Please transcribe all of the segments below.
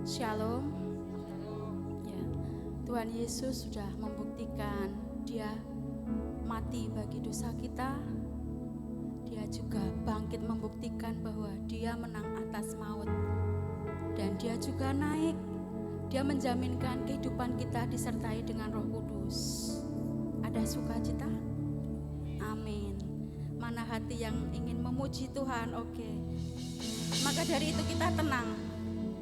Shalom. Ya, Tuhan Yesus sudah membuktikan Dia mati bagi dosa kita. Dia juga bangkit membuktikan bahwa Dia menang atas maut. Dan Dia juga naik. Dia menjaminkan kehidupan kita disertai dengan Roh Kudus. Ada sukacita? Amin. Mana hati yang ingin memuji Tuhan? Oke. Maka dari itu kita tenang.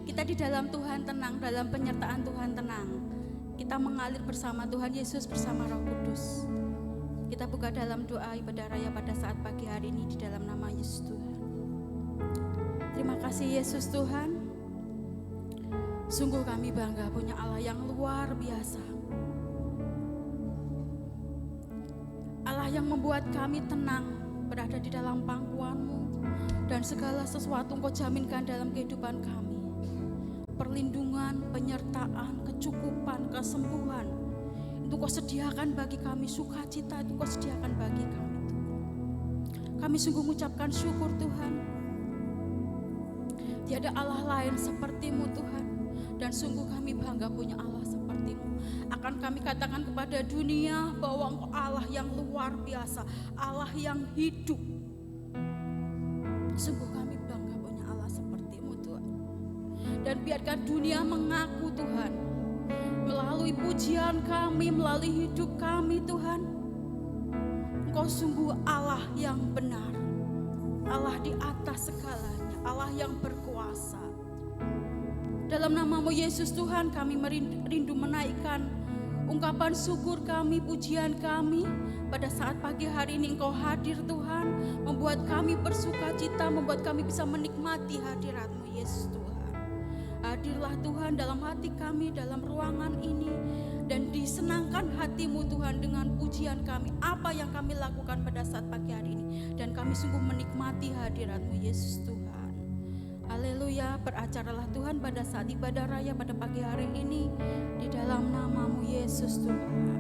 Kita di dalam Tuhan tenang, dalam penyertaan Tuhan tenang. Kita mengalir bersama Tuhan Yesus bersama Roh Kudus. Kita buka dalam doa ibadah raya pada saat pagi hari ini di dalam nama Yesus Tuhan. Terima kasih Yesus Tuhan. Sungguh kami bangga punya Allah yang luar biasa. Allah yang membuat kami tenang berada di dalam pangkuan-Mu. Dan segala sesuatu Engkau jaminkan dalam kehidupan kami. Perlindungan, penyertaan, kecukupan, kesembuhan. Itu Kau sediakan bagi kami, sukacita itu Kau sediakan bagi kami. Kami sungguh mengucapkan syukur Tuhan. Tiada Allah lain seperti-Mu Tuhan. Dan sungguh kami bangga punya Allah seperti-Mu. Akan kami katakan kepada dunia bahwa Engkau Allah yang luar biasa, Allah yang hidup. Sungguh kami bangga punya Allah seperti-Mu Tuhan. Dan biarkan dunia mengaku Tuhan, melalui pujian kami, melalui hidup kami Tuhan, Engkau sungguh Allah yang benar, Allah di atas segalanya, Allah yang berkuasa. Dalam nama-Mu Yesus Tuhan, kami rindu menaikkan ungkapan syukur kami, pujian kami. Pada saat pagi hari ini Engkau hadir Tuhan, membuat kami bersukacita, membuat kami bisa menikmati hadirat-Mu Yesus Tuhan. Hadirlah Tuhan dalam hati kami, dalam ruangan ini. Dan disenangkan hati-Mu Tuhan dengan pujian kami, apa yang kami lakukan pada saat pagi hari ini. Dan kami sungguh menikmati hadirat-Mu Yesus Tuhan. Haleluya, beracaralah Tuhan pada saat ibadah raya pada pagi hari ini. Di dalam nama-Mu Yesus Tuhan.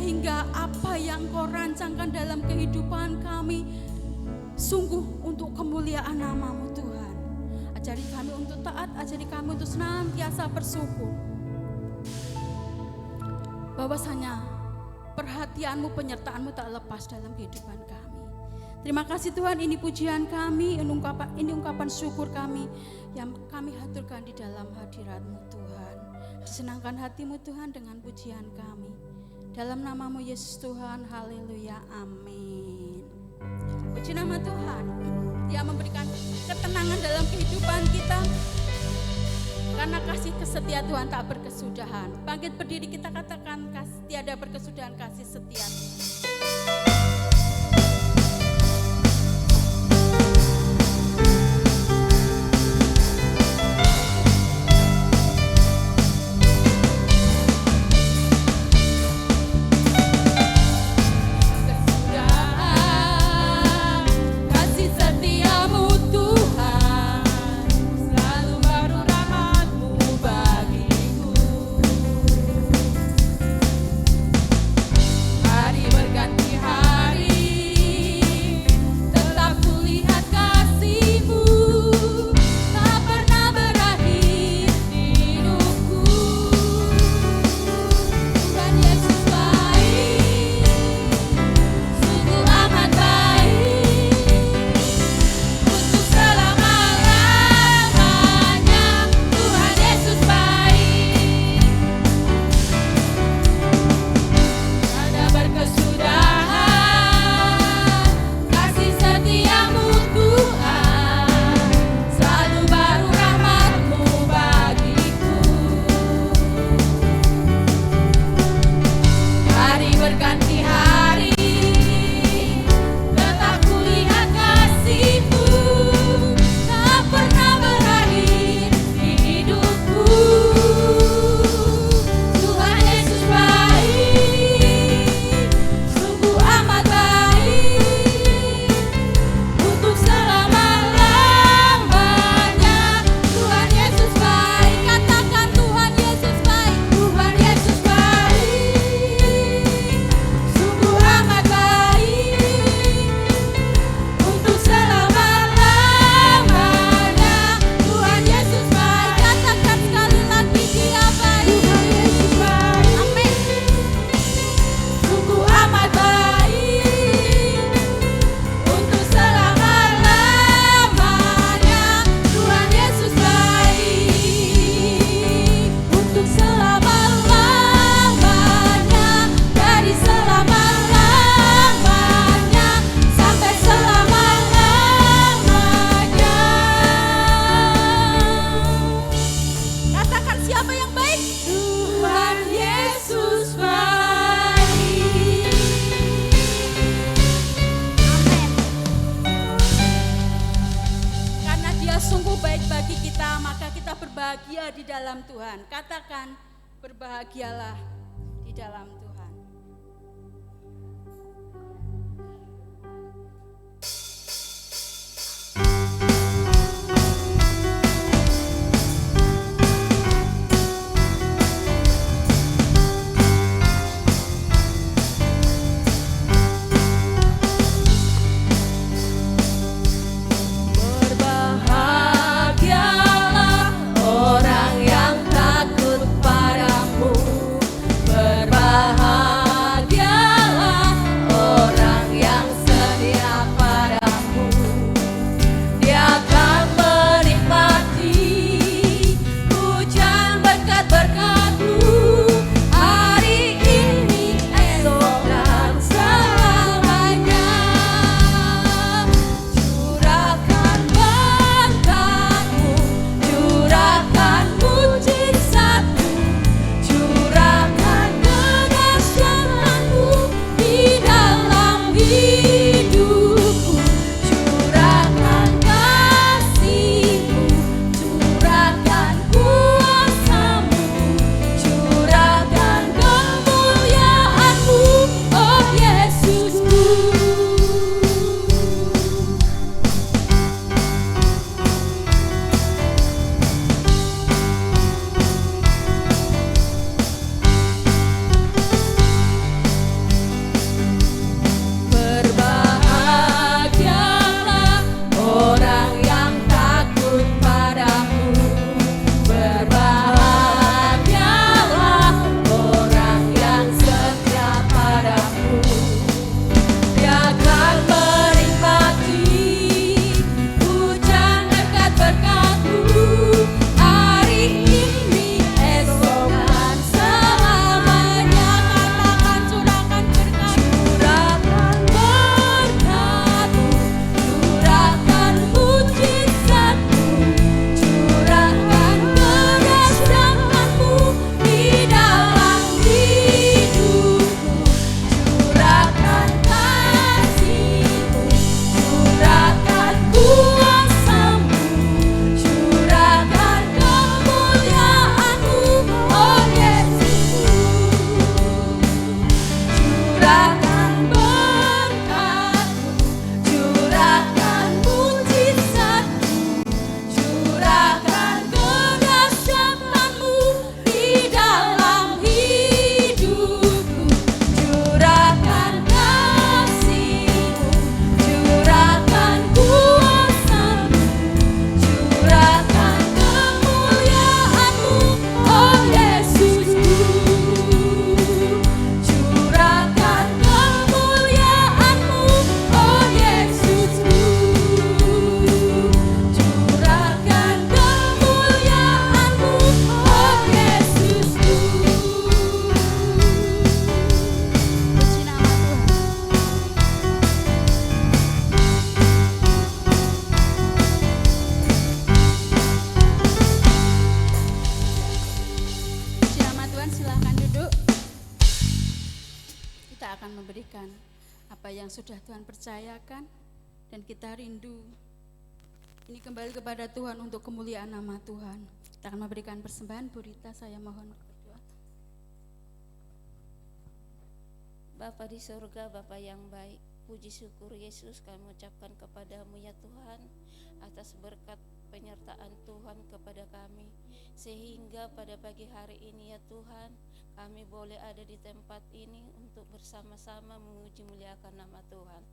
sehingga apa yang Engkau rancangkan dalam kehidupan kami sungguh untuk kemuliaan nama-Mu Tuhan. Ajari kami untuk taat, ajari kami untuk senantiasa bersyukur. Bahwasanya perhatian-Mu, penyertaan-Mu tak lepas dalam kehidupan kami. Terima kasih Tuhan, ini pujian kami, ini ungkapan syukur kami yang kami haturkan di dalam hadirat-Mu Tuhan. Disenangkan hati-Mu Tuhan dengan pujian kami. Dalam nama-Mu Yesus Tuhan, haleluya, amin. Puji nama Tuhan, Dia memberikan ketenangan dalam kehidupan kita. Karena kasih setia Tuhan tak berkesudahan. Bangkit berdiri, kita katakan tiada berkesudahan kasih setia Tuhan. berbahagia di dalam Tuhan. Katakan, berbahagialah di dalam Tuhan. Orang yang takut padamu, berbahagia. menyampaikan apa yang sudah Tuhan percayakan, dan kita rindu ini kembali kepada Tuhan untuk kemuliaan nama Tuhan. Kita akan memberikan persembahan. Bu Rita, saya mohon berdoa. Bapa di surga, Bapa yang baik, puji syukur Yesus kami ucapkan kepadamu ya Tuhan, atas berkat penyertaan Tuhan kepada kami, sehingga pada pagi hari ini ya Tuhan, kami boleh ada di tempat ini untuk bersama-sama memuji muliakan nama Tuhan.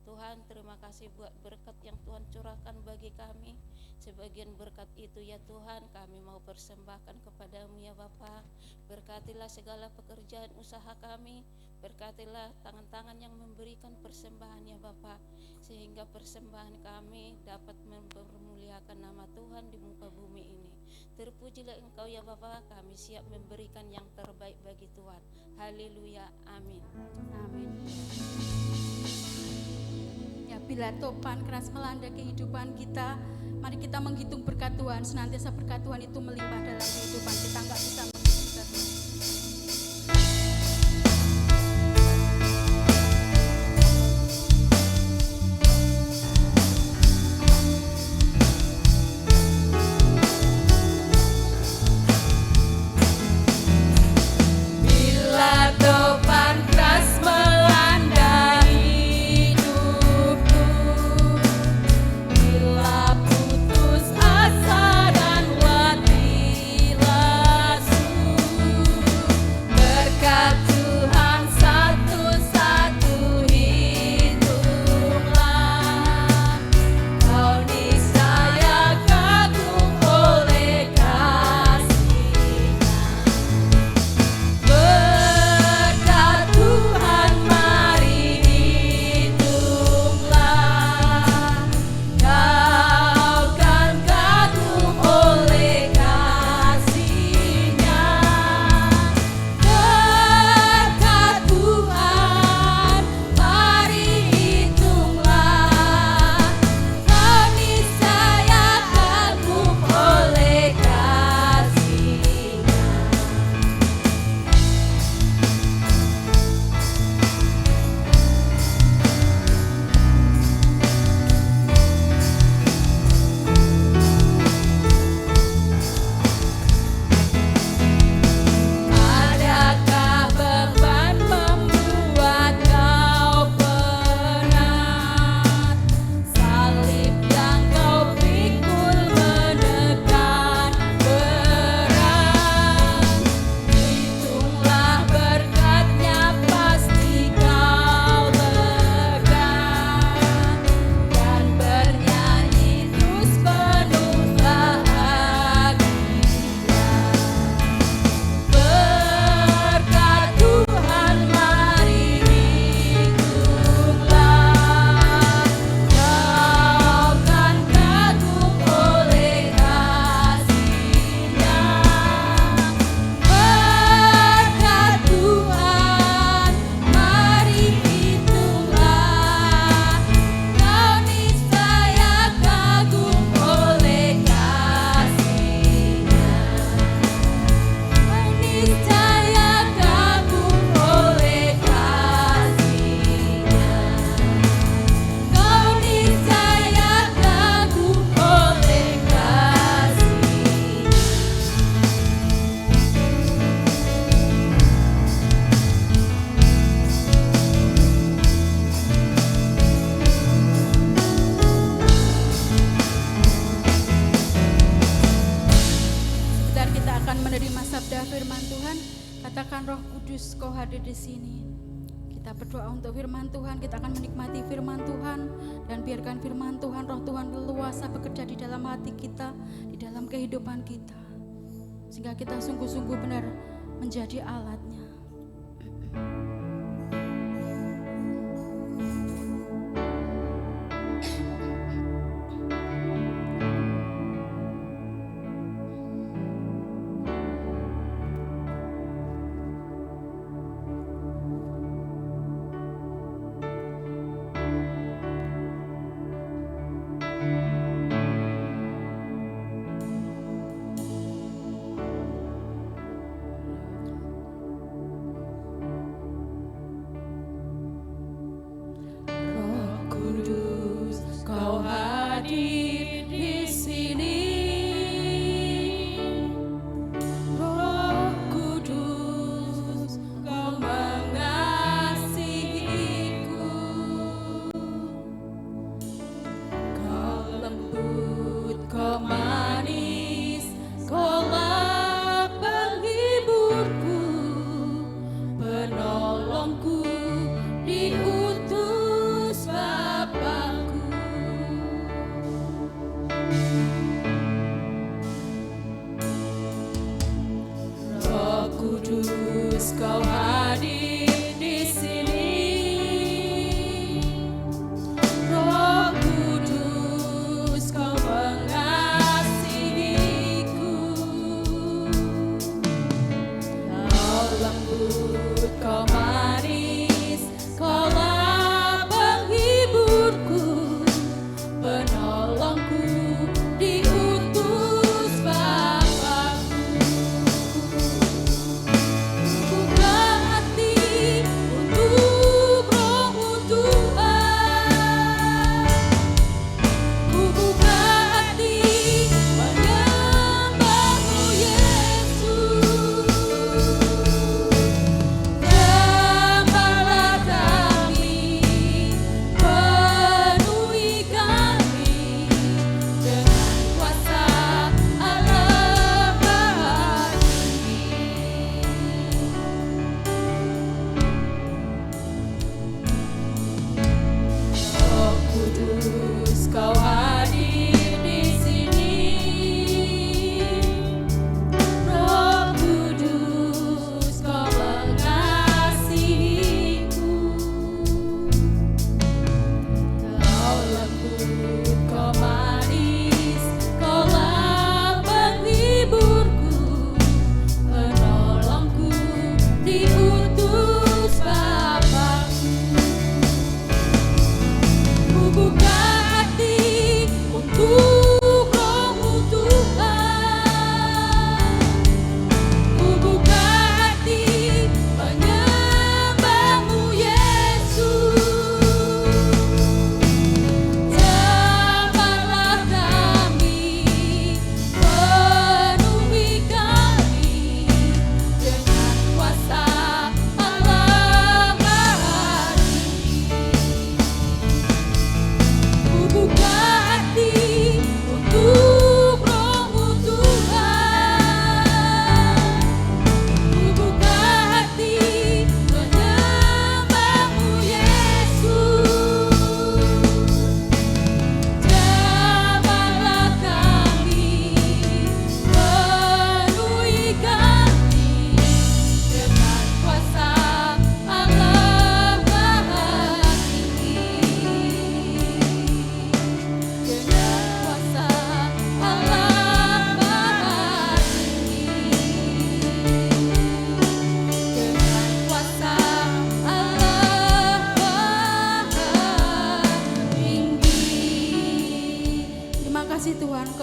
Tuhan, terima kasih buat berkat yang Tuhan curahkan bagi kami. Sebagian berkat itu ya Tuhan kami mau persembahkan kepadamu ya Bapa. Berkatilah segala pekerjaan usaha kami, berkatilah tangan-tangan yang memberikan persembahan ya Bapa, sehingga persembahan kami dapat mempermuliakan nama Tuhan di muka bumi ini. Terpujilah Engkau ya Bapa, kami siap memberikan yang terbaik bagi Tuhan. Haleluya, amin. Amin. Ya, bila topan keras melanda kehidupan kita, mari kita menghitung berkat Tuhan. Senantiasa berkat Tuhan itu melimpah dalam kehidupan kita, enggak bisa menghitung berkat Tuhan. Di sini kita berdoa untuk firman Tuhan. Kita akan menikmati firman Tuhan, dan biarkan firman Tuhan, roh Tuhan leluasa bekerja di dalam hati kita, di dalam kehidupan kita, sehingga kita sungguh-sungguh benar menjadi alatnya.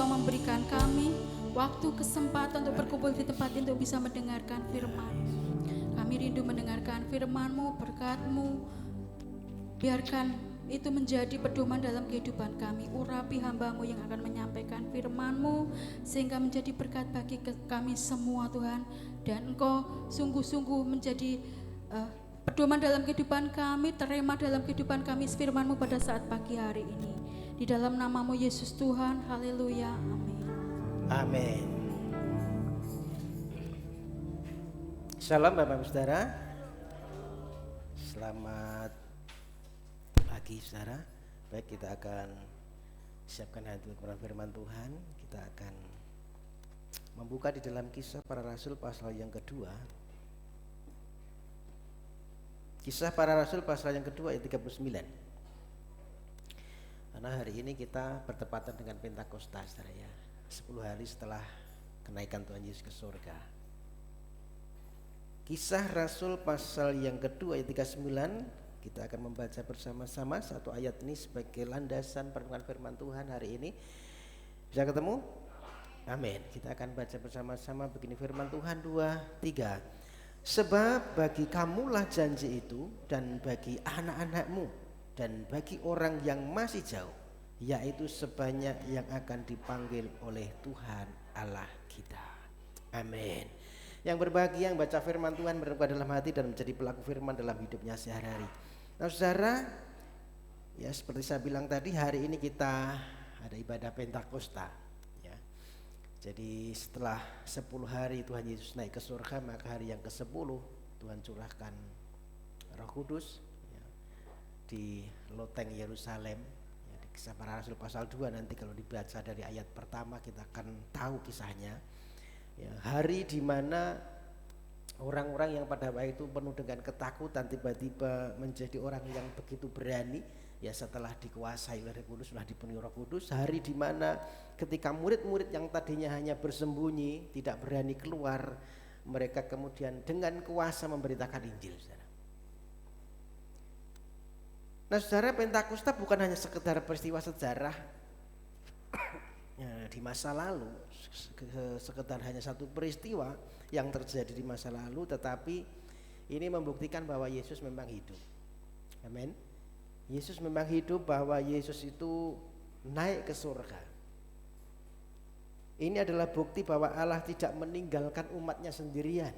Engkau memberikan kami waktu, kesempatan untuk berkumpul di tempat ini untuk bisa mendengarkan firman. Kami rindu mendengarkan firman-Mu, berkat-Mu. Biarkan itu menjadi pedoman dalam kehidupan kami. Urapi hamba-Mu yang akan menyampaikan firman-Mu sehingga menjadi berkat bagi kami semua Tuhan. Dan Engkau sungguh-sungguh menjadi pedoman dalam kehidupan kami, terema dalam kehidupan kami firman-Mu pada saat pagi hari ini. Di dalam nama-Mu Yesus Tuhan, haleluya, amin. Amin. Shalom Bapak Ibu Saudara. Selamat pagi Saudara. Baik, kita akan siapkan hati untuk firman Tuhan. Kita akan membuka di dalam Kisah Para Rasul pasal yang kedua. Kisah Para Rasul pasal yang kedua ayat 39. Karena hari ini kita bertepatan dengan Pentakosta, saudara ya, 10 hari setelah kenaikan Tuhan Yesus ke surga. Kisah Rasul pasal yang kedua ayat 39, kita akan membaca bersama-sama satu ayat ini sebagai landasan perenungan firman Tuhan hari ini. Bisa ketemu? Amin. Kita akan baca bersama-sama begini firman Tuhan, 2, 3. Sebab bagi kamulah janji itu, dan bagi anak-anakmu, dan bagi orang yang masih jauh, yaitu sebanyak yang akan dipanggil oleh Tuhan Allah kita. Amin. Yang berbahagia yang baca firman Tuhan, merenungkan dalam hati dan menjadi pelaku firman dalam hidupnya sehari-hari. Nah saudara, ya seperti saya bilang tadi, hari ini kita ada ibadah Pentakosta ya. Jadi setelah 10 hari Tuhan Yesus naik ke surga, maka hari yang ke-10 Tuhan curahkan Roh Kudus di loteng Yerusalem ya, di Kisah Para Rasul pasal 2. Nanti kalau dibaca dari ayat pertama kita akan tahu kisahnya ya, hari di mana orang-orang yang pada waktu itu penuh dengan ketakutan tiba-tiba menjadi orang yang begitu berani ya, setelah dikuasai oleh Roh Kudus, setelah dipenuhi Roh Kudus. Hari di mana ketika murid-murid yang tadinya hanya bersembunyi, tidak berani keluar, mereka kemudian dengan kuasa memberitakan Injil, saudara. Nah saudara, Pentakosta bukan hanya sekedar peristiwa sejarah ya, di masa lalu, sekedar hanya satu peristiwa yang terjadi di masa lalu, tetapi ini membuktikan bahwa Yesus memang hidup. Amin. Yesus memang hidup, bahwa Yesus itu naik ke surga. Ini adalah bukti bahwa Allah tidak meninggalkan umatnya sendirian.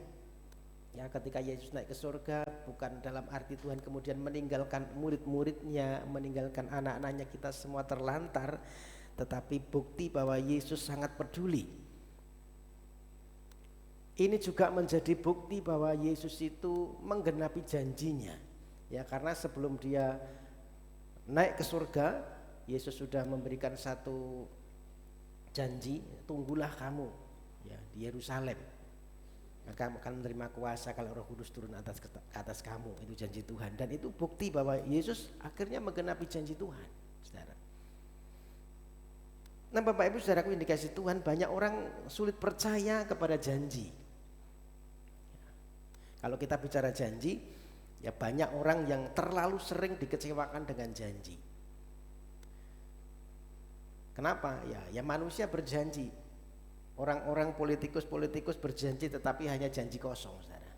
Ya, ketika Yesus naik ke surga bukan dalam arti Tuhan kemudian meninggalkan murid-muridnya, meninggalkan anak-anaknya, kita semua terlantar, tetapi bukti bahwa Yesus sangat peduli. Ini juga menjadi bukti bahwa Yesus itu menggenapi janjinya. Ya, karena sebelum dia naik ke surga, Yesus sudah memberikan satu janji, tunggulah kamu ya di Yerusalem. Maka akan menerima kuasa kalau Roh Kudus turun atas kamu. Itu janji Tuhan, dan itu bukti bahwa Yesus akhirnya menggenapi janji Tuhan, saudara. Nah Bapak Ibu saudaraku, indikasi Tuhan, banyak orang sulit percaya kepada janji. Kalau kita bicara janji, ya banyak orang yang terlalu sering dikecewakan dengan janji. Kenapa? Ya manusia berjanji. Orang-orang politikus berjanji tetapi hanya janji kosong, saudara.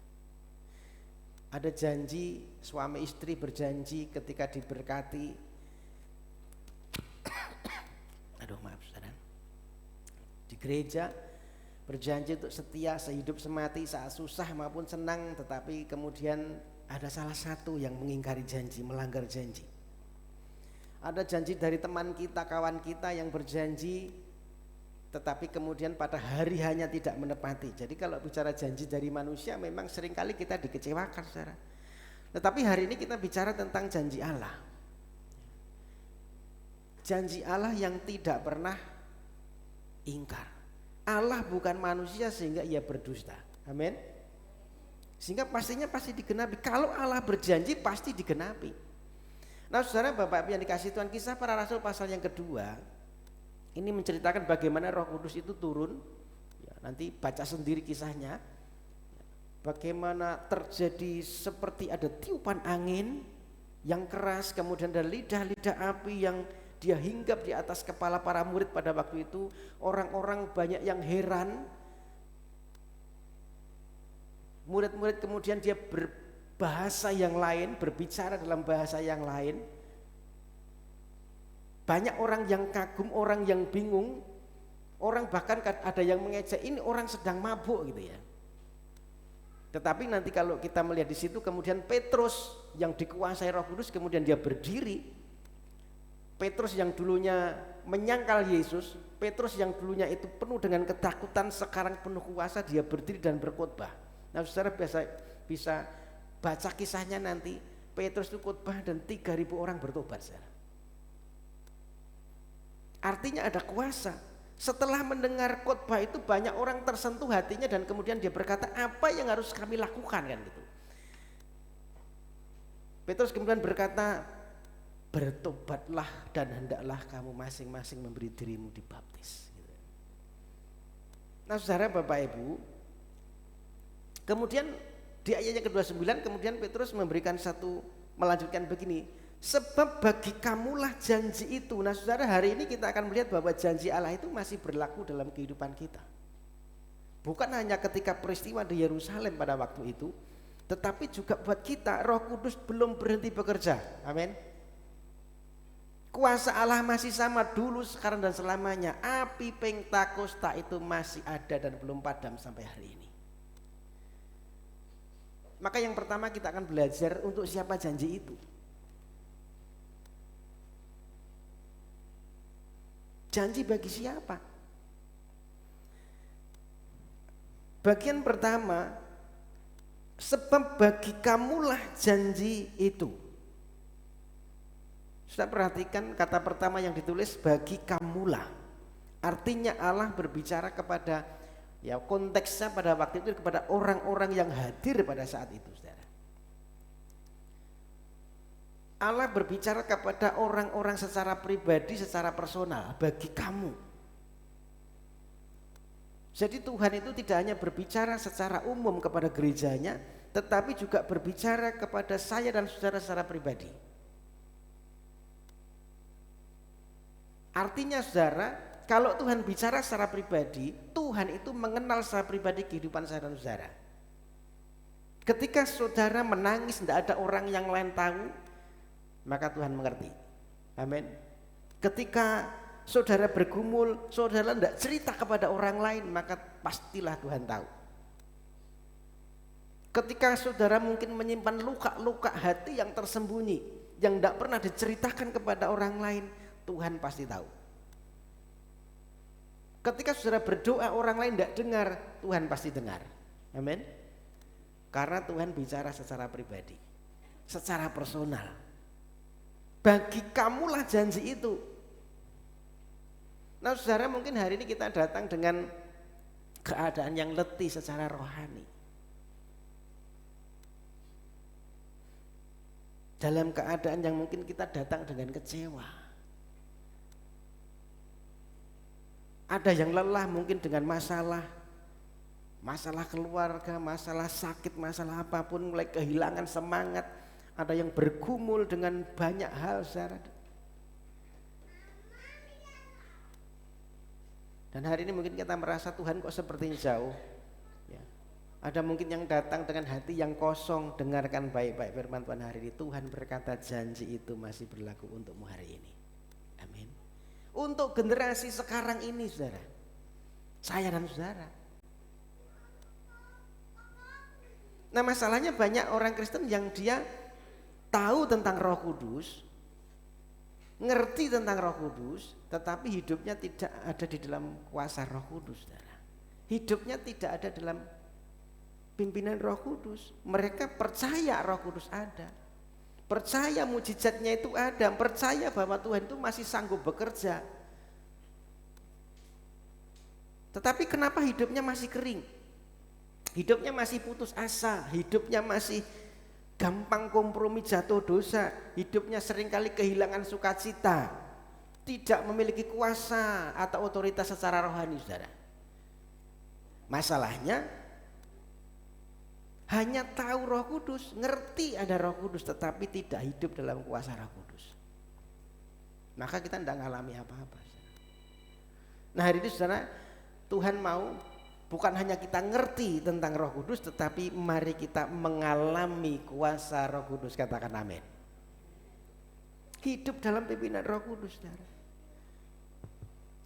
Ada janji, suami istri berjanji ketika diberkati. Aduh maaf saudara. Di gereja berjanji untuk setia sehidup semati saat susah maupun senang, tetapi kemudian ada salah satu yang mengingkari janji, melanggar janji. Ada janji dari teman kita, kawan kita yang berjanji tetapi kemudian pada hari hanya tidak menepati. Jadi kalau bicara janji dari manusia memang seringkali kita dikecewakan, saudara. Tetapi hari ini kita bicara tentang janji Allah. Janji Allah yang tidak pernah ingkar. Allah bukan manusia sehingga ia berdusta. Amin. Sehingga pastinya pasti digenapi. Kalau Allah berjanji pasti digenapi. Nah saudara, Bapak Ibu yang dikasih Tuhan, Kisah Para Rasul pasal yang kedua ini menceritakan bagaimana Roh Kudus itu turun ya, nanti baca sendiri kisahnya. Bagaimana terjadi seperti ada tiupan angin yang keras, kemudian ada lidah-lidah api yang dia hinggap di atas kepala para murid pada waktu itu. Orang-orang banyak yang heran. Murid-murid kemudian dia berbahasa yang lain, berbicara dalam bahasa yang lain. Banyak orang yang kagum, orang yang bingung. Orang bahkan ada yang mengejek, ini orang sedang mabuk gitu ya. Tetapi nanti kalau kita melihat di situ, kemudian Petrus yang dikuasai Roh Kudus kemudian dia berdiri. Petrus yang dulunya menyangkal Yesus, Petrus yang dulunya itu penuh dengan ketakutan, sekarang penuh kuasa, dia berdiri dan berkhotbah. Nah, saudara bisa baca kisahnya nanti. Petrus itu khotbah dan 3.000 orang bertobat, saudara. Artinya ada kuasa. Setelah mendengar khotbah itu banyak orang tersentuh hatinya dan kemudian dia berkata, apa yang harus kami lakukan, kan gitu. Petrus kemudian berkata, bertobatlah dan hendaklah kamu masing-masing memberi dirimu dibaptis. Nah, saudara, Bapak Ibu, kemudian di ayatnya ke-29 kemudian Petrus melanjutkan begini, sebab bagi kamulah janji itu. Nah, saudara, hari ini kita akan melihat bahwa janji Allah itu masih berlaku dalam kehidupan kita. Bukan hanya ketika peristiwa di Yerusalem pada waktu itu, tetapi juga buat kita. Roh Kudus belum berhenti bekerja. Amin. Kuasa Allah masih sama dulu, sekarang dan selamanya. Api Pentakosta itu masih ada dan belum padam sampai hari ini. Maka yang pertama kita akan belajar untuk siapa janji itu. Janji bagi siapa? Bagian pertama, sebab bagi kamulah janji itu. Sudah perhatikan kata pertama yang ditulis, bagi kamulah. Artinya Allah berbicara kepada, ya konteksnya pada waktu itu kepada orang-orang yang hadir pada saat itu, saudara. Allah berbicara kepada orang-orang secara pribadi, secara personal, bagi kamu. Jadi Tuhan itu tidak hanya berbicara secara umum kepada gerejanya, tetapi juga berbicara kepada saya dan saudara secara pribadi. Artinya, saudara, kalau Tuhan bicara secara pribadi, Tuhan itu mengenal secara pribadi kehidupan saya dan saudara. Ketika saudara menangis, tidak ada orang yang lain tahu, maka Tuhan mengerti. Amin. Ketika saudara bergumul, saudara tidak cerita kepada orang lain, maka pastilah Tuhan tahu. Ketika saudara mungkin menyimpan luka-luka hati yang tersembunyi, yang tidak pernah diceritakan kepada orang lain, Tuhan pasti tahu. Ketika saudara berdoa orang lain tidak dengar, Tuhan pasti dengar. Amin. Karena Tuhan bicara secara pribadi, secara personal. Bagi kamulah janji itu. Nah, saudara, mungkin hari ini kita datang dengan keadaan yang letih secara rohani. Dalam keadaan yang mungkin kita datang dengan kecewa. Ada yang lelah mungkin dengan masalah keluarga, masalah sakit, masalah apapun, mulai kehilangan semangat. Ada yang bergumul dengan banyak hal, saudara. Dan hari ini mungkin kita merasa Tuhan kok sepertinya jauh. Ya. Ada mungkin yang datang dengan hati yang kosong. Dengarkan baik-baik firman Tuhan hari ini. Tuhan berkata janji itu masih berlaku untukmu hari ini. Amin. Untuk generasi sekarang ini, saudara, saya dan saudara. Nah, masalahnya banyak orang Kristen yang dia tahu tentang Roh Kudus, ngerti tentang Roh Kudus, tetapi hidupnya tidak ada di dalam kuasa Roh Kudus, saudara. Hidupnya tidak ada dalam pimpinan Roh Kudus. Mereka percaya Roh Kudus ada, percaya mujizatnya itu ada, percaya bahwa Tuhan itu masih sanggup bekerja. Tetapi kenapa hidupnya masih kering? Hidupnya masih putus asa, hidupnya masih gampang kompromi, jatuh dosa, hidupnya seringkali kehilangan sukacita, tidak memiliki kuasa atau otoritas secara rohani, saudara. Masalahnya hanya tahu Roh Kudus, ngerti ada Roh Kudus, tetapi tidak hidup dalam kuasa Roh Kudus. maka kita tidak mengalami apa-apa. Nah hari ini saudara, Tuhan mau bukan hanya kita ngerti tentang Roh Kudus, tetapi mari kita mengalami kuasa Roh Kudus. Katakan amin. Hidup dalam pimpinan Roh Kudus, saudara.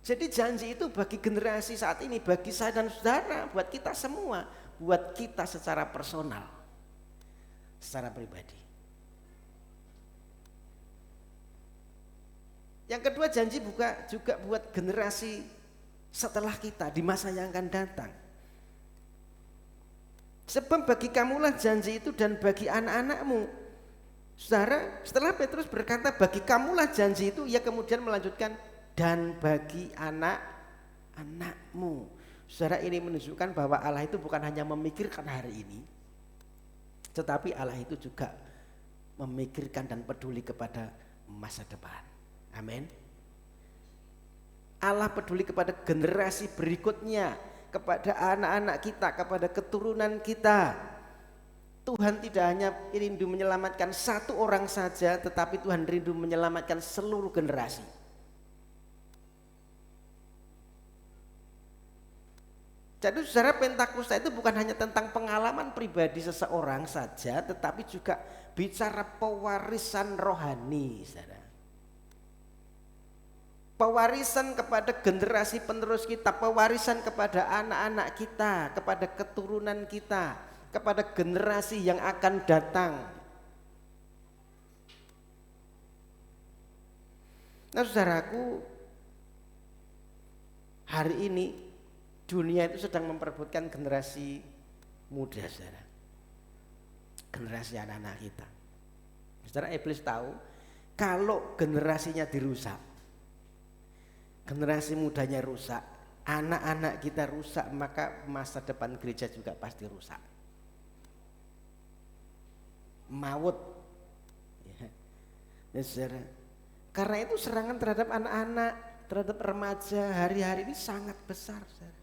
Jadi janji itu bagi generasi saat ini, bagi saya dan saudara, buat kita semua, buat kita secara personal, secara pribadi. Yang kedua, janji juga buat generasi setelah kita di masa yang akan datang. Sebab bagi kamulah janji itu dan bagi anak-anakmu. Saudara, setelah Petrus berkata bagi kamulah janji itu, ia kemudian melanjutkan dan bagi anak-anakmu. Saudara, ini menunjukkan bahwa Allah itu bukan hanya memikirkan hari ini, tetapi Allah itu juga memikirkan dan peduli kepada masa depan. Amin. Allah peduli kepada generasi berikutnya, kepada anak-anak kita, kepada keturunan kita. Tuhan tidak hanya rindu menyelamatkan satu orang saja, tetapi Tuhan rindu menyelamatkan seluruh generasi. Jadi saudara, Pentakosta itu bukan hanya tentang pengalaman pribadi seseorang saja, tetapi juga bicara pewarisan rohani, saudara. Pewarisan kepada generasi penerus kita, pewarisan kepada anak-anak kita, kepada keturunan kita, kepada generasi yang akan datang. Nah saudaraku, hari ini dunia itu sedang memperebutkan generasi muda, saudara. Generasi anak-anak kita. Saudara, iblis tahu kalau generasinya dirusak, generasi mudanya rusak, anak-anak kita rusak, maka masa depan gereja juga pasti rusak. Maut. Ya. Saudara, karena itu serangan terhadap anak-anak, terhadap remaja hari-hari ini sangat besar, saudara.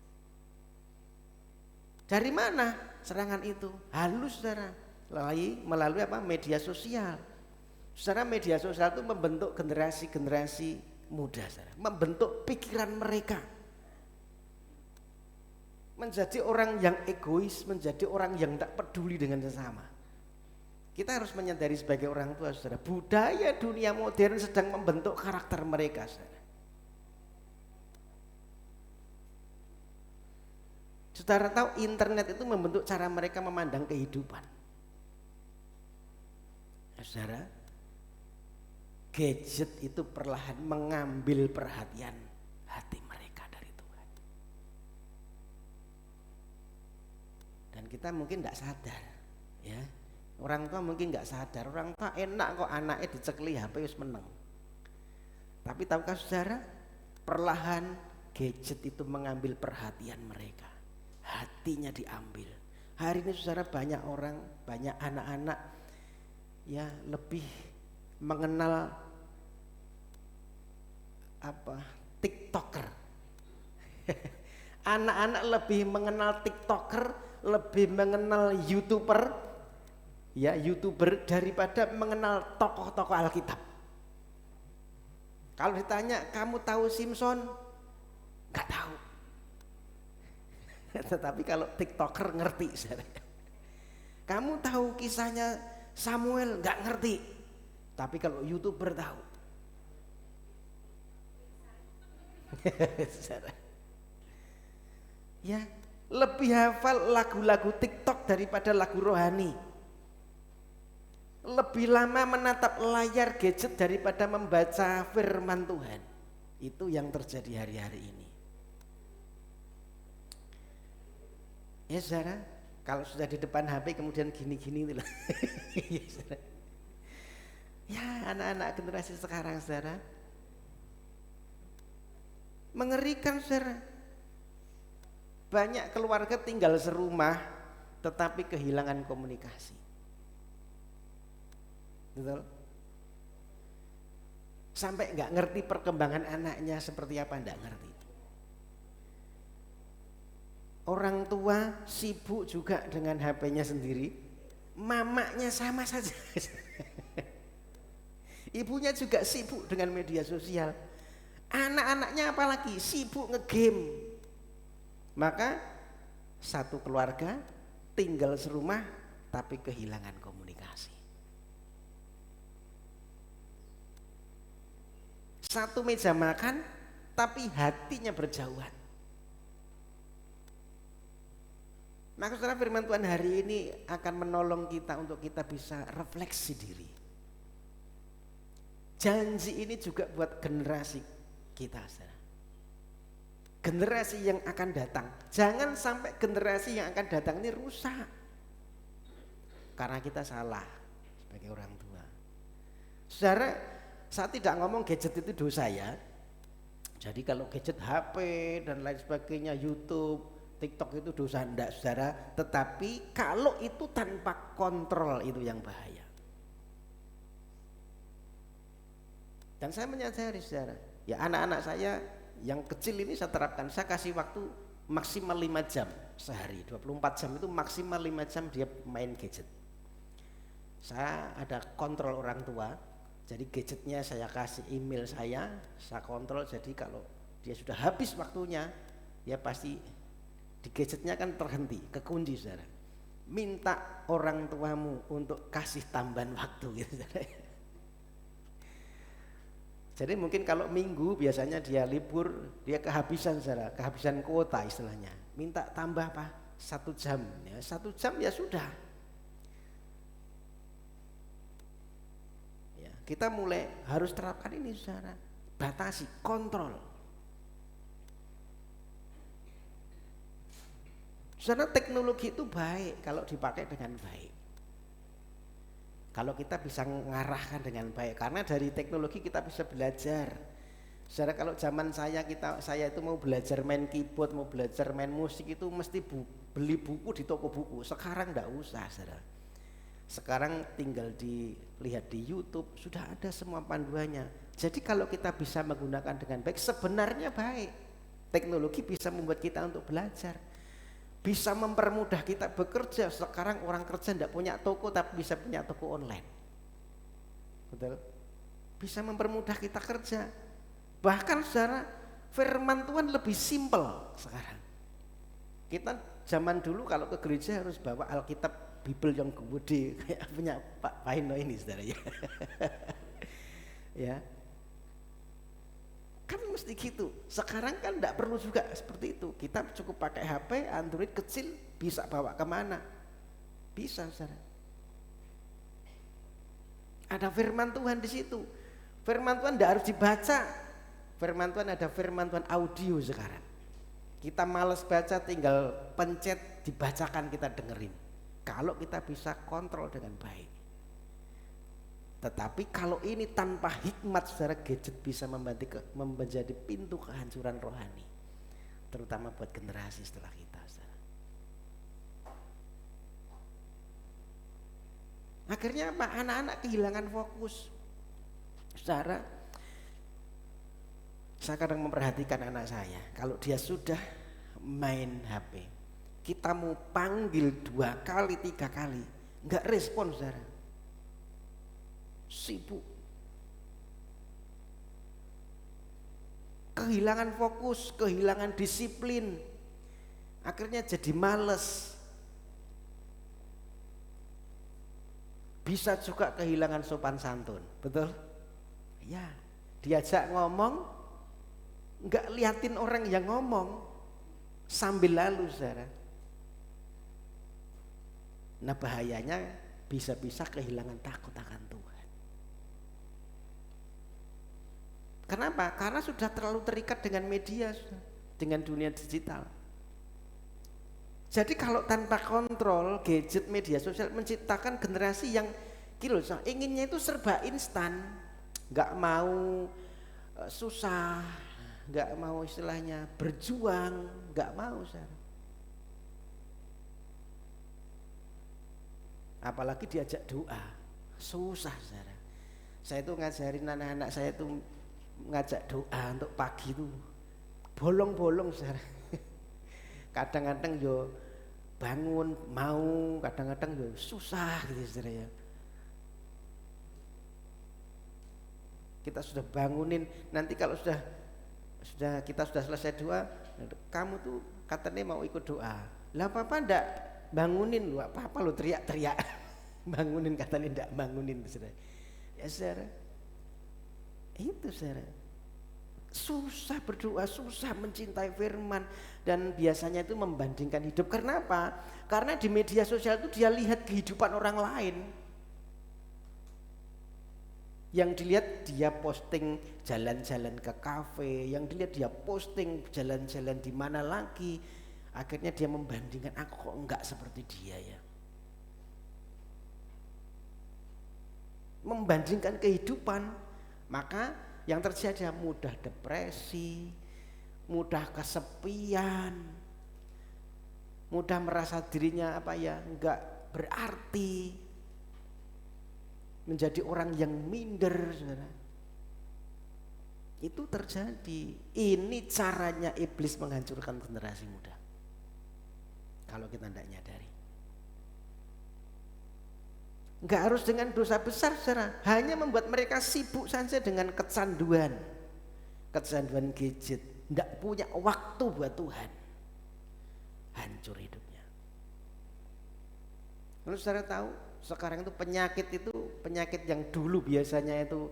Dari mana serangan itu? Halus, saudara, melalui apa? Media sosial. Saudara, media sosial itu membentuk generasi muda, saudara, membentuk pikiran mereka menjadi orang yang egois, menjadi orang yang tak peduli dengan sesama. Kita harus menyadari sebagai orang tua, saudara, budaya dunia modern sedang membentuk karakter mereka, saudara. Saudara tahu internet itu membentuk cara mereka memandang kehidupan. Saudara, gadget itu perlahan mengambil perhatian hati mereka dari Tuhan. Dan kita mungkin tidak sadar, ya. Orang tua mungkin nggak sadar, orang tua enak kok anaknya dicekli HP wis meneng. Tapi tahukah saudara, perlahan gadget itu mengambil perhatian mereka, hatinya diambil. Hari ini saudara, banyak orang, banyak anak-anak ya lebih mengenal apa? TikToker. Anak-anak lebih mengenal TikToker, lebih mengenal YouTuber. Ya, YouTuber daripada mengenal tokoh-tokoh Alkitab. Kalau ditanya, kamu tahu Simpson? Enggak tahu. Tetapi kalau TikToker ngerti, saudara. Kamu tahu kisahnya Samuel? Enggak ngerti. Tapi kalau YouTuber tahu. Ya, lebih hafal lagu-lagu TikTok daripada lagu rohani. Lebih lama menatap layar gadget daripada membaca firman Tuhan. Itu yang terjadi hari-hari ini. Ya saudara, kalau sudah di depan HP kemudian gini-gini itu loh. Ya, saudara. Ya, anak-anak generasi sekarang, saudara, mengerikan, saudara. Banyak keluarga tinggal serumah tetapi kehilangan komunikasi. Betul? Sampai nggak ngerti perkembangan anaknya seperti apa, nggak ngerti. Orang tua sibuk juga dengan HP-nya sendiri, mamanya sama saja. Ibunya juga sibuk dengan media sosial. Anak-anaknya apalagi sibuk ngegame. Maka satu keluarga tinggal serumah tapi kehilangan komunikasi. Satu meja makan tapi hatinya berjauhan. Maka saudara, firman Tuhan hari ini akan menolong kita untuk kita bisa refleksi diri. Janji ini juga buat generasi kita, saudara. Generasi yang akan datang. Jangan sampai generasi yang akan datang ini rusak karena kita salah sebagai orang tua. Saudara, saya tidak ngomong gadget itu dosa ya. Jadi kalau gadget HP dan lain sebagainya, YouTube, TikTok itu dosa, enggak saudara. Tetapi kalau itu tanpa kontrol itu yang bahaya. Dan saya menyadari saudara, ya anak-anak saya yang kecil ini saya terapkan, saya kasih waktu maksimal 5 jam sehari. 24 jam itu maksimal 5 jam dia main gadget. Saya ada kontrol orang tua, jadi gadgetnya saya kasih email saya kontrol. Jadi kalau dia sudah habis waktunya, ya pasti di gadgetnya kan terhenti, kekunci saudara. Minta orang tuamu untuk kasih tambahan waktu gitu saudara. Jadi mungkin kalau minggu biasanya dia libur, dia kehabisan saudara, kehabisan kuota istilahnya. Minta tambah apa? 1 jam, ya 1 jam ya sudah. Ya, kita mulai harus terapkan ini saudara, batasi, kontrol. Saudara, teknologi itu baik kalau dipakai dengan baik. Kalau kita bisa mengarahkan dengan baik, karena dari teknologi kita bisa belajar. Saudara, kalau zaman saya itu mau belajar main keyboard, mau belajar main musik itu mesti beli buku di toko buku. Sekarang enggak usah, saudara. Sekarang tinggal dilihat di YouTube, sudah ada semua panduannya. Jadi kalau kita bisa menggunakan dengan baik, sebenarnya baik. Teknologi bisa membuat kita untuk belajar, bisa mempermudah kita bekerja. Sekarang orang kerja tidak punya toko tapi bisa punya toko online. Betul? Bisa mempermudah kita kerja. Bahkan secara firman Tuhan lebih simpel sekarang. Kita zaman dulu kalau ke gereja harus bawa Alkitab Bible yang gede kayak punya Pak Paino ini saudara ya. Ya. Kan mesti gitu. Sekarang kan tidak perlu juga seperti itu. Kita cukup pakai HP Android kecil, bisa bawa kemana? Bisa, saudara. Ada firman Tuhan di situ. Firman Tuhan tidak harus dibaca. Firman Tuhan ada firman Tuhan audio sekarang. Kita malas baca, tinggal pencet, dibacakan, kita dengerin. Kalau kita bisa kontrol dengan baik. Tetapi kalau ini tanpa hikmat, saudara, gadget bisa menjadi pintu kehancuran rohani, terutama buat generasi setelah kita, saudara. Akhirnya apa? Anak-anak kehilangan fokus. Saudara, saya kadang memperhatikan anak saya, kalau dia sudah main HP, kita mau panggil 2 kali 3 kali, nggak respon, saudara. Sibuk, kehilangan fokus, kehilangan disiplin, akhirnya jadi males. Bisa juga kehilangan sopan santun, betul? Ya, diajak ngomong nggak liatin orang yang ngomong, sambil lalu, saudara. Nah, bahayanya bisa-bisa kehilangan takut akan Tuhan. Kenapa? Karena sudah terlalu terikat dengan media, dengan dunia digital. Jadi kalau tanpa kontrol gadget, media sosial menciptakan generasi yang inginnya itu serba instan, nggak mau susah, nggak mau istilahnya berjuang, nggak mau, saudara. Apalagi diajak doa, susah, saudara. Saya itu ngajarin anak-anak saya itu ngajak doa untuk pagi itu bolong-bolong, saudara. Kadang-kadang yo bangun mau, kadang-kadang yo susah gitu, saudara ya. kita sudah bangunin, nanti kalau kita sudah selesai doa, kamu tuh katanya mau ikut doa. Lah papa ndak bangunin lu, apa lu teriak-teriak. Bangunin katanya ndak bangunin, saudara. Ya saudara, itu saudara. Susah berdoa, susah mencintai firman, dan biasanya itu membandingkan hidup. Karena apa? Karena di media sosial itu dia lihat kehidupan orang lain. Yang dilihat dia posting jalan-jalan ke kafe, yang dilihat dia posting jalan-jalan di mana lagi. Akhirnya dia membandingkan, aku kok enggak seperti dia ya. Membandingkan kehidupan, maka yang terjadi mudah depresi, mudah kesepian, mudah merasa dirinya enggak berarti, menjadi orang yang minder, saudara. Itu terjadi. Ini caranya iblis menghancurkan generasi muda. Kalau kita tidak nyadari. Enggak harus dengan dosa besar, saudara. Hanya membuat mereka sibuk saja dengan kecanduan gadget, tidak punya waktu buat Tuhan. Hancur hidupnya. Lalu saudara tahu, sekarang itu penyakit yang dulu biasanya itu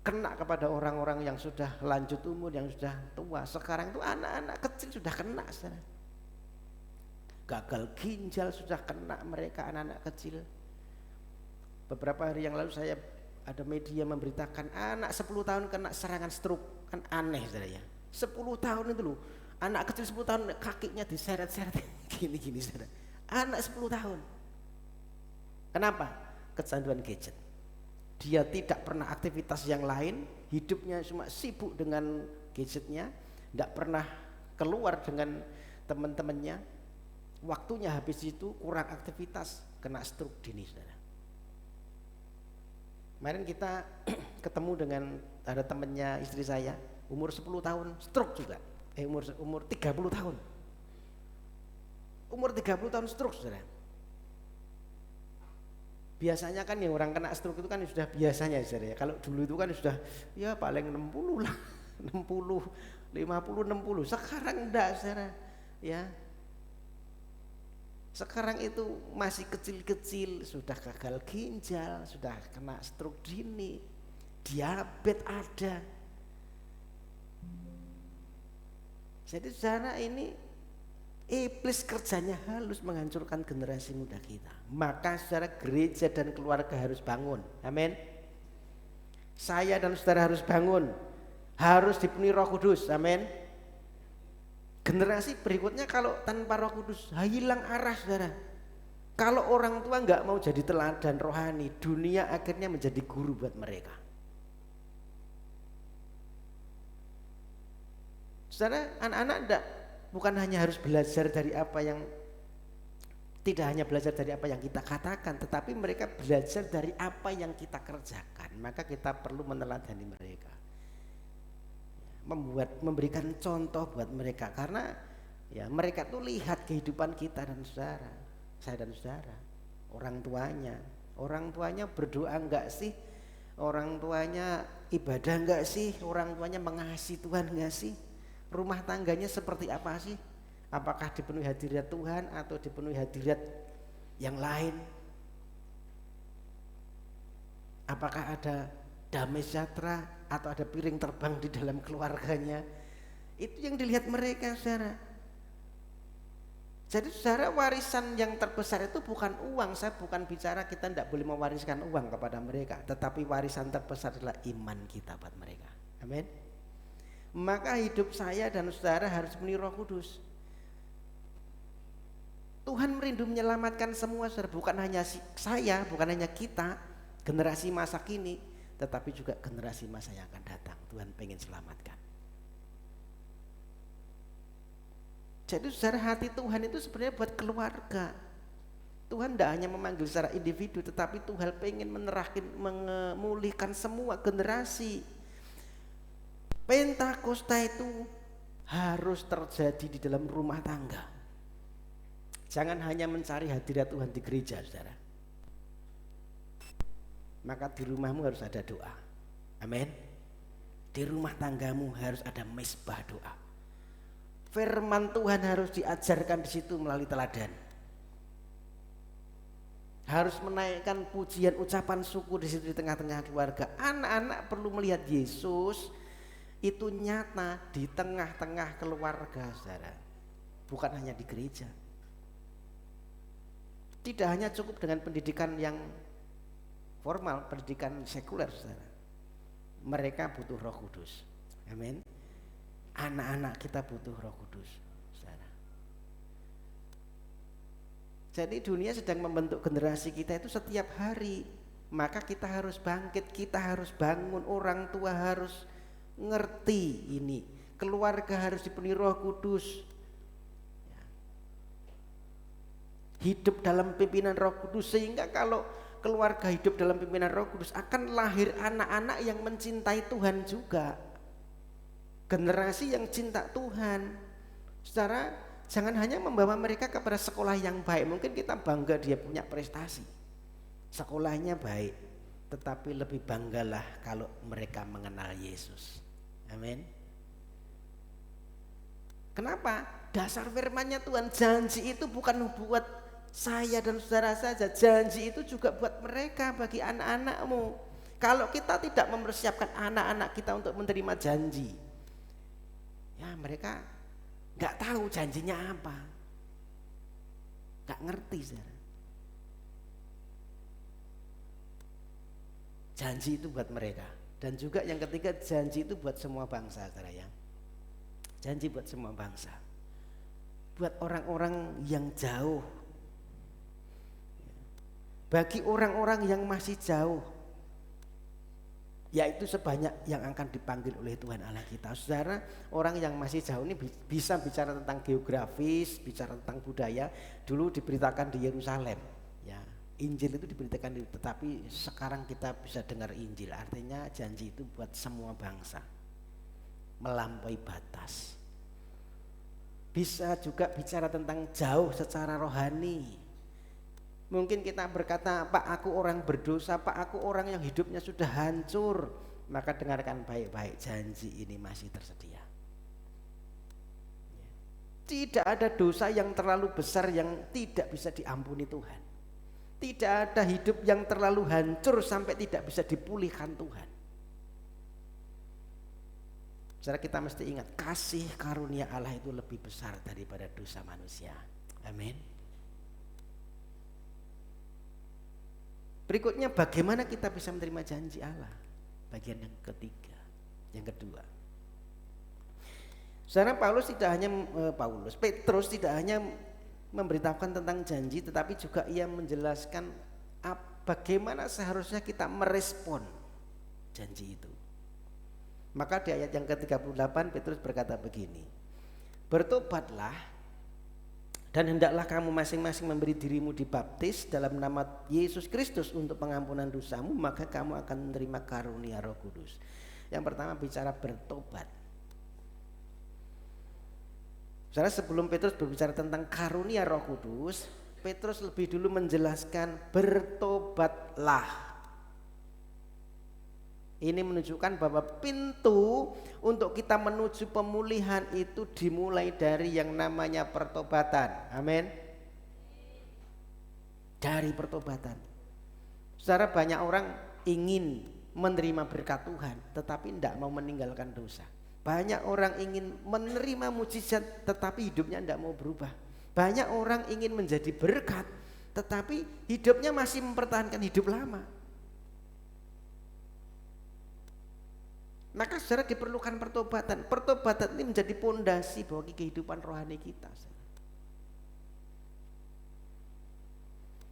kena kepada orang-orang yang sudah lanjut umur, yang sudah tua. Sekarang itu anak-anak kecil sudah kena, saudara. Gagal ginjal sudah kena mereka, anak-anak kecil. Beberapa hari yang lalu saya ada media memberitakan anak 10 tahun kena serangan stroke. Kan aneh, saudara ya. 10 tahun itu loh, anak kecil 10 tahun kakinya diseret-seret gini-gini, saudara. Anak 10 tahun. Kenapa? Kecanduan gadget. Dia tidak pernah aktivitas yang lain, hidupnya cuma sibuk dengan gadgetnya, tidak pernah keluar dengan teman-temannya. Waktunya habis itu kurang aktivitas, kena stroke dini, saudara. Kemarin kita ketemu dengan ada temannya istri saya, umur 10 tahun stroke juga. Umur 30 tahun. Umur 30 tahun stroke, saudara. Biasanya kan yang orang kena stroke itu kan sudah biasanya, saudara ya. Kalau dulu itu kan sudah ya paling 60 lah. 60, 50, 60. Sekarang enggak, saudara. Ya. Sekarang itu masih kecil-kecil sudah gagal ginjal, sudah kena stroke dini, diabetes ada. Jadi saudara, ini iblis kerjanya halus menghancurkan generasi muda kita. Maka secara gereja dan keluarga harus bangun. Amin. Saya dan saudara harus bangun, harus dipenuhi Roh Kudus. Amin. Generasi berikutnya kalau tanpa Roh Kudus hilang arah, saudara. Kalau orang tua nggak mau jadi teladan rohani, dunia akhirnya menjadi guru buat mereka. Saudara, anak-anak bukan hanya harus belajar dari apa yang tidak hanya belajar dari apa yang kita katakan, tetapi mereka belajar dari apa yang kita kerjakan. Maka kita perlu meneladani mereka. Memberikan contoh buat mereka, karena ya mereka tuh lihat kehidupan kita dan saudara, saya dan saudara, orang tuanya berdoa enggak sih, orang tuanya ibadah enggak sih, orang tuanya mengasihi Tuhan enggak sih, rumah tangganya seperti apa sih, apakah dipenuhi hadirat Tuhan atau dipenuhi hadirat yang lain, apakah ada damai sejahtera atau ada piring terbang di dalam keluarganya. Itu yang dilihat mereka, saudara. Jadi saudara, warisan yang terbesar itu bukan uang. Saya bukan bicara kita tidak boleh mewariskan uang kepada mereka, tetapi warisan terbesar adalah iman kita buat mereka. Amin. Maka hidup saya dan saudara harus penuhi Roh Kudus. Tuhan merindu menyelamatkan semua, saudara. Bukan hanya saya, bukan hanya kita, generasi masa kini, tetapi juga generasi masa yang akan datang. Tuhan pengen selamatkan. Jadi secara hati Tuhan itu sebenarnya buat keluarga. Tuhan tidak hanya memanggil secara individu, tetapi Tuhan pengen memulihkan semua generasi. Pentakosta itu harus terjadi di dalam rumah tangga. Jangan hanya mencari hadirat Tuhan di gereja, saudara. Maka di rumahmu harus ada doa. Amin. Di rumah tanggamu harus ada mezbah doa. Firman Tuhan harus diajarkan di situ melalui teladan. Harus menaikkan pujian, ucapan syukur di situ di tengah-tengah keluarga. Anak-anak perlu melihat Yesus itu nyata di tengah-tengah keluarga, saudara. Bukan hanya di gereja. Tidak hanya cukup dengan pendidikan yang formal, pendidikan sekuler, saudara. Mereka butuh Roh Kudus. Amin. Anak-anak kita butuh Roh Kudus, saudara. Jadi dunia sedang membentuk generasi kita itu setiap hari. Maka kita harus bangkit, kita harus bangun, orang tua harus ngerti ini. Keluarga harus dipenuhi Roh Kudus. Hidup dalam pimpinan Roh Kudus, sehingga kalau keluarga hidup dalam pimpinan Roh Kudus akan lahir anak-anak yang mencintai Tuhan juga. Generasi yang cinta Tuhan. Saudara, jangan hanya membawa mereka kepada sekolah yang baik. Mungkin kita bangga dia punya prestasi, sekolahnya baik, tetapi lebih banggalah kalau mereka mengenal Yesus. Amin. Kenapa? Dasar firman-Nya Tuhan, janji itu bukan buat saya dan saudara saja, janji itu juga buat mereka, bagi anak-anakmu. Kalau kita tidak mempersiapkan anak-anak kita untuk menerima janji, ya mereka gak tahu janjinya apa, gak ngerti, saudara. Janji itu buat mereka. Dan juga yang ketiga, janji itu buat semua bangsa, saudara ya. Janji buat semua bangsa, buat orang-orang yang jauh, bagi orang-orang yang masih jauh, yaitu sebanyak yang akan dipanggil oleh Tuhan Allah kita. Saudara, orang yang masih jauh ini bisa bicara tentang geografis, bicara tentang budaya. Dulu diberitakan di Yerusalem, ya, Injil itu diberitakan, tetapi sekarang kita bisa dengar Injil. Artinya janji itu buat semua bangsa, melampaui batas. Bisa juga bicara tentang jauh secara rohani. Mungkin kita berkata, Pak, aku orang berdosa, Pak, aku orang yang hidupnya sudah hancur. Maka dengarkan baik-baik, janji ini masih tersedia. Tidak ada dosa yang terlalu besar yang tidak bisa diampuni Tuhan. Tidak ada hidup yang terlalu hancur sampai tidak bisa dipulihkan Tuhan. Saudara, kita mesti ingat, kasih karunia Allah itu lebih besar daripada dosa manusia. Amin. Berikutnya, bagaimana kita bisa menerima janji Allah? Bagian yang ketiga, yang kedua. Saudara, Petrus tidak hanya memberitahukan tentang janji, tetapi juga ia menjelaskan bagaimana seharusnya kita merespon janji itu. Maka di ayat yang ke-38 Petrus berkata begini, bertobatlah dan hendaklah kamu masing-masing memberi dirimu dibaptis dalam nama Yesus Kristus untuk pengampunan dosamu, maka kamu akan menerima karunia Roh Kudus. Yang pertama bicara bertobat. Saudara, sebelum Petrus berbicara tentang karunia Roh Kudus, Petrus lebih dulu menjelaskan bertobatlah. Ini menunjukkan bahwa pintu untuk kita menuju pemulihan itu dimulai dari yang namanya pertobatan. Amin. Dari pertobatan. Saudara, banyak orang ingin menerima berkat Tuhan tetapi tidak mau meninggalkan dosa. Banyak orang ingin menerima mujizat tetapi hidupnya tidak mau berubah. Banyak orang ingin menjadi berkat tetapi hidupnya masih mempertahankan hidup lama. Maka saudara, diperlukan pertobatan. Pertobatan ini menjadi pondasi bagi kehidupan rohani kita.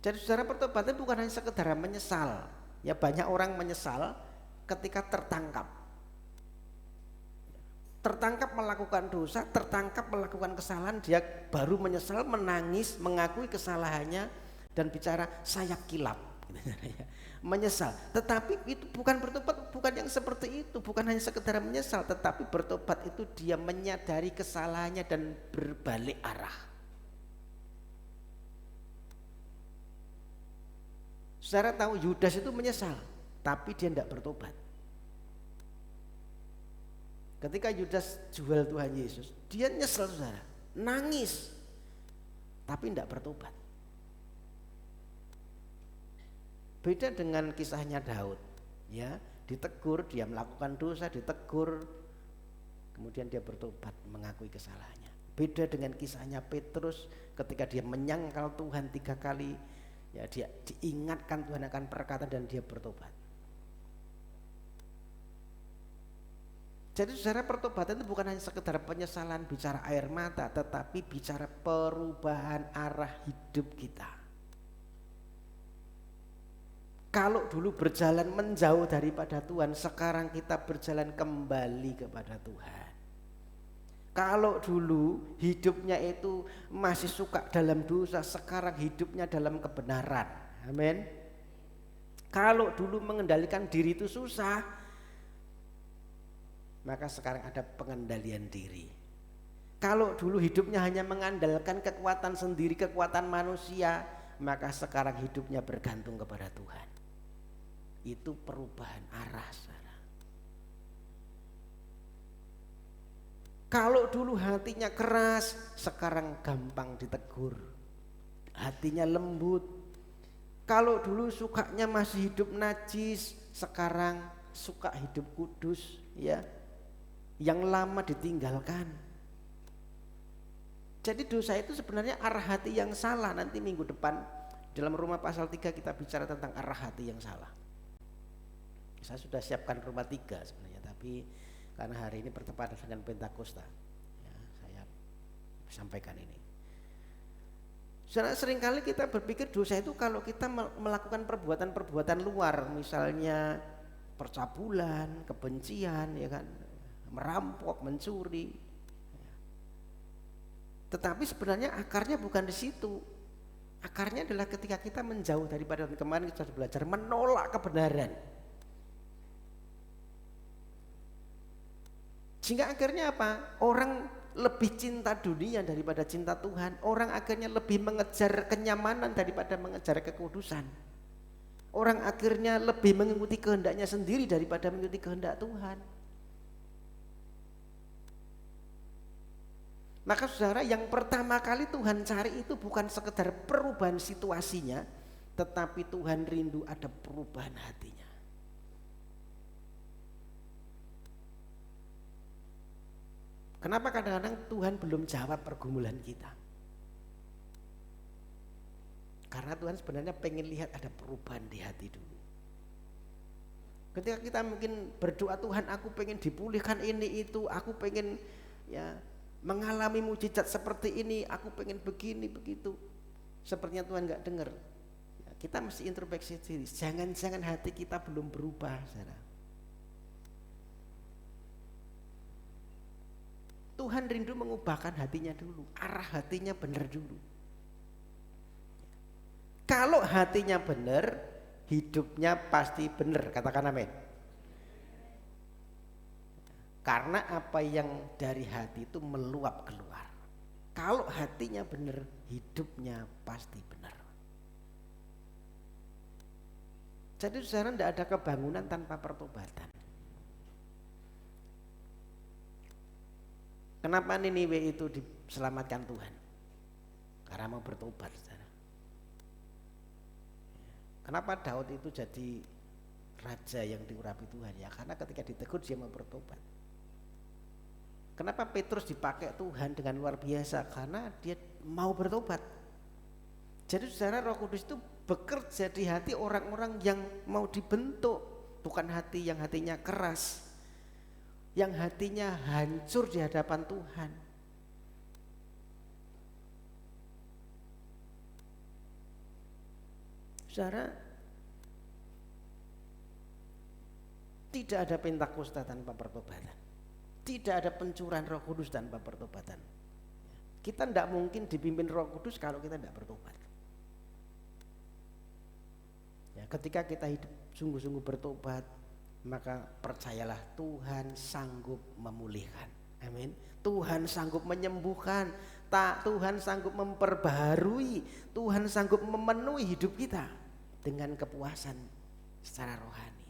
Jadi saudara, pertobatan bukan hanya sekedar menyesal. Ya, banyak orang menyesal ketika tertangkap. Tertangkap melakukan dosa, tertangkap melakukan kesalahan, dia baru menyesal, menangis, mengakui kesalahannya dan bicara saya kilap. Menyesal, tetapi itu bukan bertobat, bukan yang seperti itu, bukan hanya sekedar menyesal, tetapi bertobat itu dia menyadari kesalahannya dan berbalik arah. Saudara tahu Yudas itu menyesal, tapi dia tidak bertobat. Ketika Yudas jual Tuhan Yesus, dia nyesel saudara, nangis, tapi tidak bertobat. Beda dengan kisahnya Daud, ya, ditegur, dia melakukan dosa, ditegur, kemudian dia bertobat, mengakui kesalahannya. Beda dengan kisahnya Petrus, ketika dia menyangkal Tuhan 3 kali, ya, dia diingatkan Tuhan akan perkataan dan dia bertobat. Jadi saudara, pertobatan itu bukan hanya sekedar penyesalan, bicara air mata, tetapi bicara perubahan arah hidup kita. Kalau dulu berjalan menjauh daripada Tuhan, sekarang kita berjalan kembali kepada Tuhan. Kalau dulu hidupnya itu masih suka dalam dosa, sekarang hidupnya dalam kebenaran. Amin. Kalau dulu mengendalikan diri itu susah, maka sekarang ada pengendalian diri. Kalau dulu hidupnya hanya mengandalkan kekuatan sendiri, kekuatan manusia, maka sekarang hidupnya bergantung kepada Tuhan. Itu perubahan arah, saudara. Kalau dulu hatinya keras, sekarang gampang ditegur, hatinya lembut. Kalau dulu sukanya masih hidup najis, sekarang suka hidup kudus, ya, yang lama ditinggalkan. Jadi dosa itu sebenarnya arah hati yang salah. Nanti minggu depan dalam Roma pasal 3 kita bicara tentang arah hati yang salah. Saya sudah siapkan Roma 3 sebenarnya, tapi karena hari ini bertepatan dengan Pentakosta, ya, saya sampaikan ini. Seringkali kita berpikir dosa itu kalau kita melakukan perbuatan-perbuatan luar, misalnya percabulan, kebencian, ya kan, merampok, mencuri. Tetapi sebenarnya akarnya bukan di situ. Akarnya adalah ketika kita menjauh daripada Tuhan. Kemarin kita sudah belajar menolak kebenaran. Sehingga akhirnya apa? Orang lebih cinta dunia daripada cinta Tuhan. Orang akhirnya lebih mengejar kenyamanan daripada mengejar kekudusan. Orang akhirnya lebih mengikuti kehendaknya sendiri daripada mengikuti kehendak Tuhan. Maka saudara, yang pertama kali Tuhan cari itu bukan sekedar perubahan situasinya, tetapi Tuhan rindu ada perubahan hatinya. Kenapa kadang-kadang Tuhan belum jawab pergumulan kita? Karena Tuhan sebenarnya pengen lihat ada perubahan di hati dulu. Ketika kita mungkin berdoa, Tuhan aku pengen dipulihkan ini itu, aku pengen ya mengalami mujizat seperti ini, aku pengen begini begitu. Sepertinya Tuhan gak dengar. Ya, kita mesti introspeksi diri. Jangan-jangan hati kita belum berubah, saudara. Tuhan rindu mengubahkan hatinya dulu, arah hatinya benar dulu. Kalau hatinya benar, hidupnya pasti benar, katakan amin. Karena apa yang dari hati itu meluap keluar. Kalau hatinya benar, hidupnya pasti benar. Jadi saudara, tidak ada kebangunan tanpa pertobatan. Kenapa Niniwe itu diselamatkan Tuhan? Karena mau bertobat, saudara. Kenapa Daud itu jadi raja yang diurapi Tuhan? Ya karena ketika ditegur dia mau bertobat. Kenapa Petrus dipakai Tuhan dengan luar biasa? Karena dia mau bertobat. Jadi saudara, Roh Kudus itu bekerja di hati orang-orang yang mau dibentuk, bukan hati yang hatinya keras, yang hatinya hancur di hadapan Tuhan. Saudara, tidak ada Pentakosta tanpa pertobatan. Tidak ada pencurahan Roh Kudus tanpa pertobatan. Kita tidak mungkin dipimpin Roh Kudus kalau kita tidak bertobat. Ya, ketika kita hidup sungguh-sungguh bertobat, maka percayalah Tuhan sanggup memulihkan. Amin. Tuhan sanggup menyembuhkan, Tuhan sanggup memperbaharui, Tuhan sanggup memenuhi hidup kita dengan kepuasan secara rohani.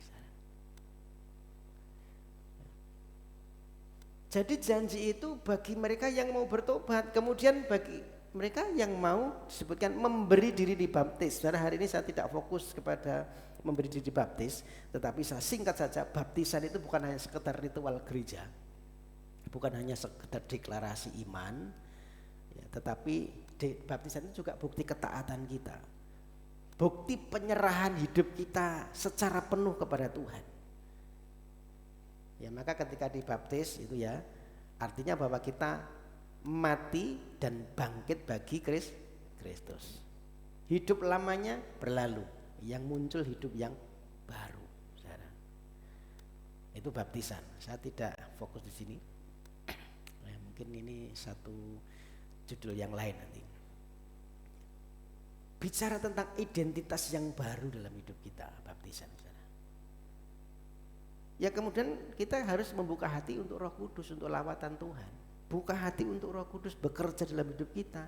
Jadi janji itu bagi mereka yang mau bertobat, kemudian bagi mereka yang mau disebutkan memberi diri dibaptis. Saudara, hari ini saya tidak fokus kepada memberi diri dibaptis, tetapi saya singkat saja, baptisan itu bukan hanya sekedar ritual gereja, bukan hanya sekedar deklarasi iman, ya, tetapi baptisan itu juga bukti ketaatan kita, bukti penyerahan hidup kita secara penuh kepada Tuhan. Ya, maka ketika dibaptis itu ya artinya bahwa kita mati dan bangkit bagi Kristus. Hidup lamanya berlalu, yang muncul hidup yang baru. Saudara. Itu baptisan. Saya tidak fokus di sini. Ya, mungkin ini satu judul yang lain nanti. Bicara tentang identitas yang baru dalam hidup kita, baptisan. Ya kemudian kita harus membuka hati untuk Roh Kudus, untuk lawatan Tuhan. Buka hati untuk Roh Kudus bekerja dalam hidup kita.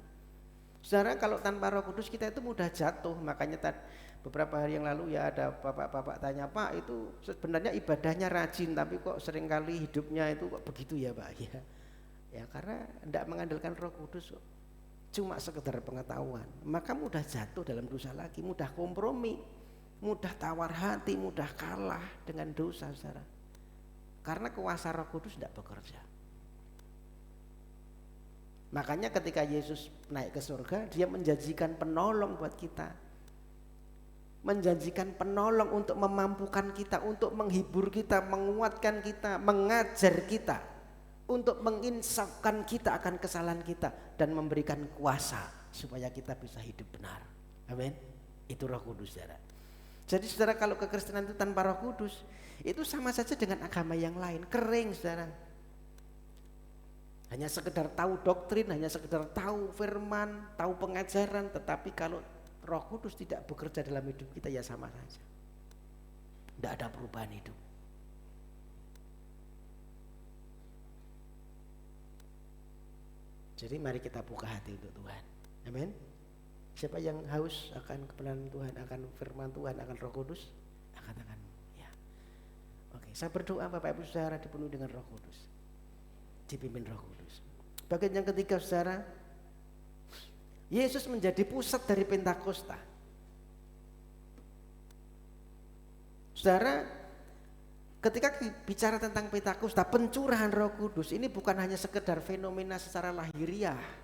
Saudara, kalau tanpa Roh Kudus kita itu mudah jatuh. Makanya beberapa hari yang lalu ya ada bapak-bapak tanya, Pak itu sebenarnya ibadahnya rajin tapi kok seringkali hidupnya itu kok begitu ya Pak. Ya karena tidak mengandalkan Roh Kudus kok. Cuma sekedar pengetahuan. Maka mudah jatuh dalam dosa lagi, mudah kompromi, mudah tawar hati, mudah kalah dengan dosa, saudara. Karena kuasa Roh Kudus tidak bekerja. Makanya ketika Yesus naik ke surga, dia menjanjikan penolong buat kita. Menjanjikan penolong untuk memampukan kita, untuk menghibur kita, menguatkan kita, mengajar kita, untuk menginsafkan kita akan kesalahan kita dan memberikan kuasa supaya kita bisa hidup benar. Amin. Itu Roh Kudus, saudara. Jadi saudara, kalau kekristenan itu tanpa Roh Kudus, itu sama saja dengan agama yang lain, kering saudara. Hanya sekedar tahu doktrin, hanya sekedar tahu firman, tahu pengajaran, tetapi kalau Roh Kudus tidak bekerja dalam hidup kita ya sama saja. Tidak ada perubahan hidup. Jadi mari kita buka hati untuk Tuhan. Amin. Siapa yang haus akan kebenaran Tuhan, akan firman Tuhan, akan Roh Kudus, katakan ya. Oke, saya berdoa Bapak Ibu Saudara dipenuhi dengan Roh Kudus, dipimpin Roh Kudus. Bagian yang ketiga saudara, Yesus menjadi pusat dari Pentakosta. Saudara, ketika bicara tentang Pentakosta, pencurahan Roh Kudus ini bukan hanya sekedar fenomena secara lahiriah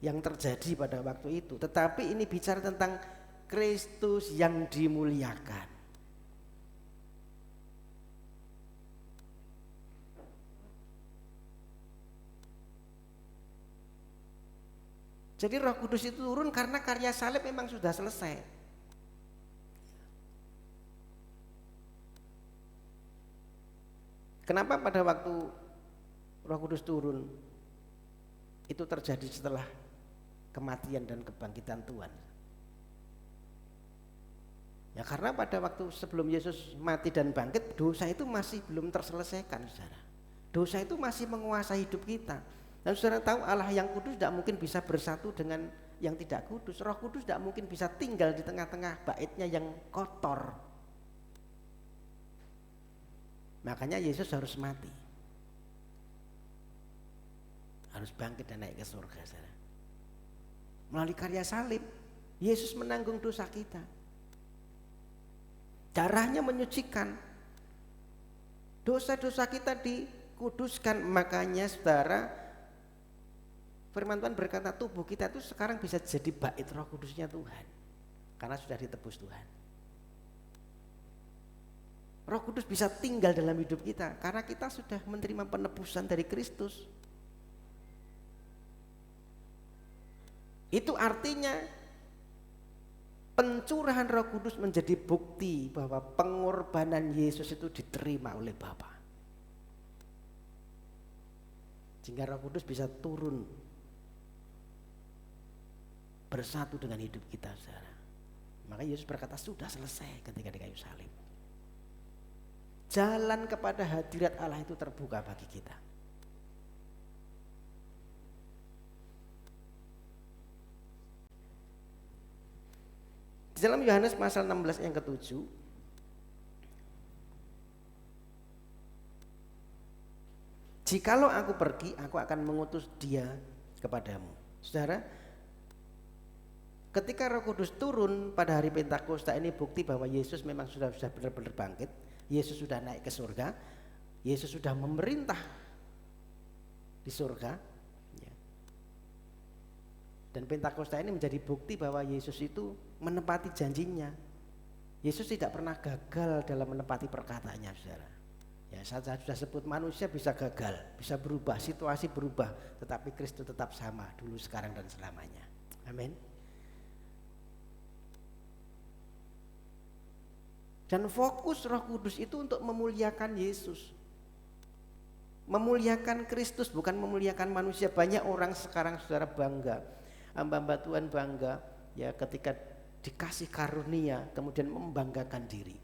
yang terjadi pada waktu itu, tetapi ini bicara tentang Kristus yang dimuliakan. Jadi Roh Kudus itu turun karena karya salib memang sudah selesai. Kenapa pada waktu Roh Kudus turun itu terjadi setelah kematian dan kebangkitan Tuhan? Ya karena pada waktu sebelum Yesus mati dan bangkit, dosa itu masih belum terselesaikan, saudara. Dosa itu masih menguasai hidup kita. Dan saudara tahu Allah yang kudus tidak mungkin bisa bersatu dengan yang tidak kudus. Roh Kudus tidak mungkin bisa tinggal di tengah-tengah baitnya yang kotor. Makanya Yesus harus mati, harus bangkit dan naik ke surga, saudara. Melalui karya salib, Yesus menanggung dosa kita. Darahnya menyucikan, dosa-dosa kita dikuduskan. Makanya saudara, firman Tuhan berkata tubuh kita itu sekarang bisa jadi bait Roh Kudusnya Tuhan, karena sudah ditebus Tuhan. Roh Kudus bisa tinggal dalam hidup kita karena kita sudah menerima penebusan dari Kristus. Itu artinya pencurahan Roh Kudus menjadi bukti bahwa pengorbanan Yesus itu diterima oleh Bapa. Sehingga Roh Kudus bisa turun bersatu dengan hidup kita, saudara. Maka Yesus berkata sudah selesai ketika di kayu salib. Jalan kepada hadirat Allah itu terbuka bagi kita. Di dalam Yohanes pasal 16 yang ke-7, Jikalau aku pergi, aku akan mengutus dia kepadamu. Saudara, ketika Roh Kudus turun pada hari Pentakosta, ini bukti bahwa Yesus memang sudah benar-benar bangkit. Yesus sudah naik ke surga. Yesus sudah memerintah di surga. Dan Pentakosta ini menjadi bukti bahwa Yesus itu menepati janjinya. Yesus tidak pernah gagal dalam menepati perkataannya, saudara. Ya, saya sudah sebut manusia bisa gagal, bisa berubah, situasi berubah, tetapi Kristus tetap sama dulu, sekarang, dan selamanya. Amin. Dan fokus Roh Kudus itu untuk memuliakan Yesus, memuliakan Kristus, bukan memuliakan manusia. Banyak orang sekarang, saudara, bangga, hamba-hamba Tuhan bangga ya ketika dikasih karunia, kemudian membanggakan diri,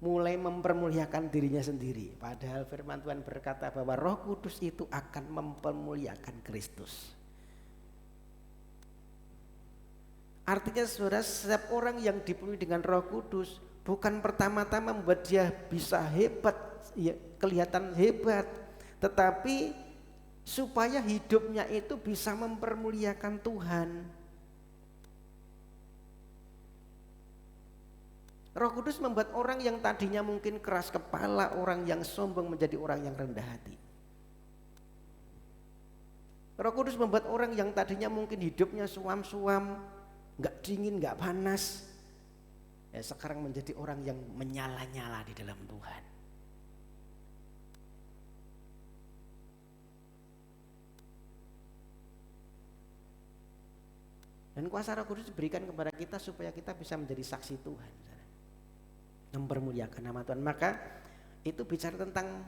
mulai mempermuliakan dirinya sendiri. Padahal firman Tuhan berkata bahwa Roh Kudus itu akan mempermuliakan Kristus. Artinya saudara, setiap orang yang dipenuhi dengan Roh Kudus bukan pertama-tama membuat dia bisa hebat, ya, kelihatan hebat, tetapi supaya hidupnya itu bisa mempermuliakan Tuhan. Roh Kudus membuat orang yang tadinya mungkin keras kepala, orang yang sombong, menjadi orang yang rendah hati. Roh Kudus membuat orang yang tadinya mungkin hidupnya suam-suam, gak dingin, gak panas, ya sekarang menjadi orang yang menyala-nyala di dalam Tuhan. Dan kuasa Roh Kudus diberikan kepada kita supaya kita bisa menjadi saksi Tuhan, mempermuliakan nama Tuhan. Maka itu bicara tentang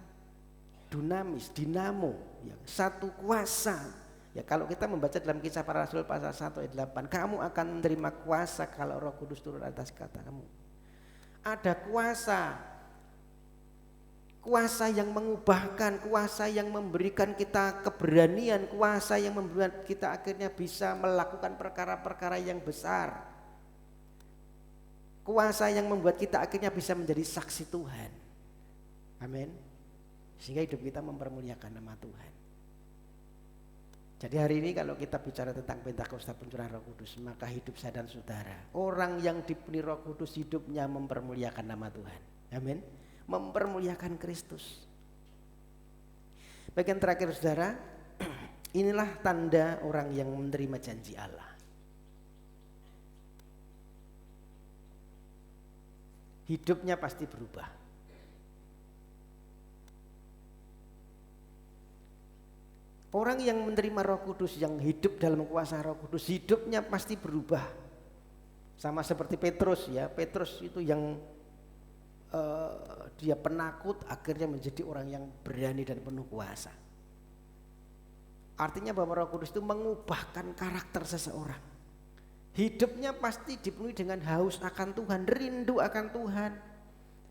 dunamis, dinamo, ya, satu kuasa. Ya, kalau kita membaca dalam Kisah Para Rasul pasal 1 ayat 8, kamu akan menerima kuasa kalau Roh Kudus turun atas katamu. Ada kuasa yang mengubahkan, kuasa yang memberikan kita keberanian, kuasa yang membuat kita akhirnya bisa melakukan perkara-perkara yang besar. Kuasa yang membuat kita akhirnya bisa menjadi saksi Tuhan. Amin. Sehingga hidup kita mempermuliakan nama Tuhan. Jadi hari ini kalau kita bicara tentang Pentakosta pencurahan Roh Kudus, maka hidup saya dan saudara, orang yang dipenuhi Roh Kudus hidupnya mempermuliakan nama Tuhan. Amin. Mempermuliakan Kristus. Bagian terakhir saudara, inilah tanda orang yang menerima janji Allah. Hidupnya pasti berubah. Orang yang menerima Roh Kudus, yang hidup dalam kuasa Roh Kudus, hidupnya pasti berubah. Sama seperti Petrus, ya. Petrus itu yang dia penakut, akhirnya menjadi orang yang berani dan penuh kuasa. Artinya bahwa Roh Kudus itu mengubahkan karakter seseorang. Hidupnya pasti dipenuhi dengan haus akan Tuhan, rindu akan Tuhan,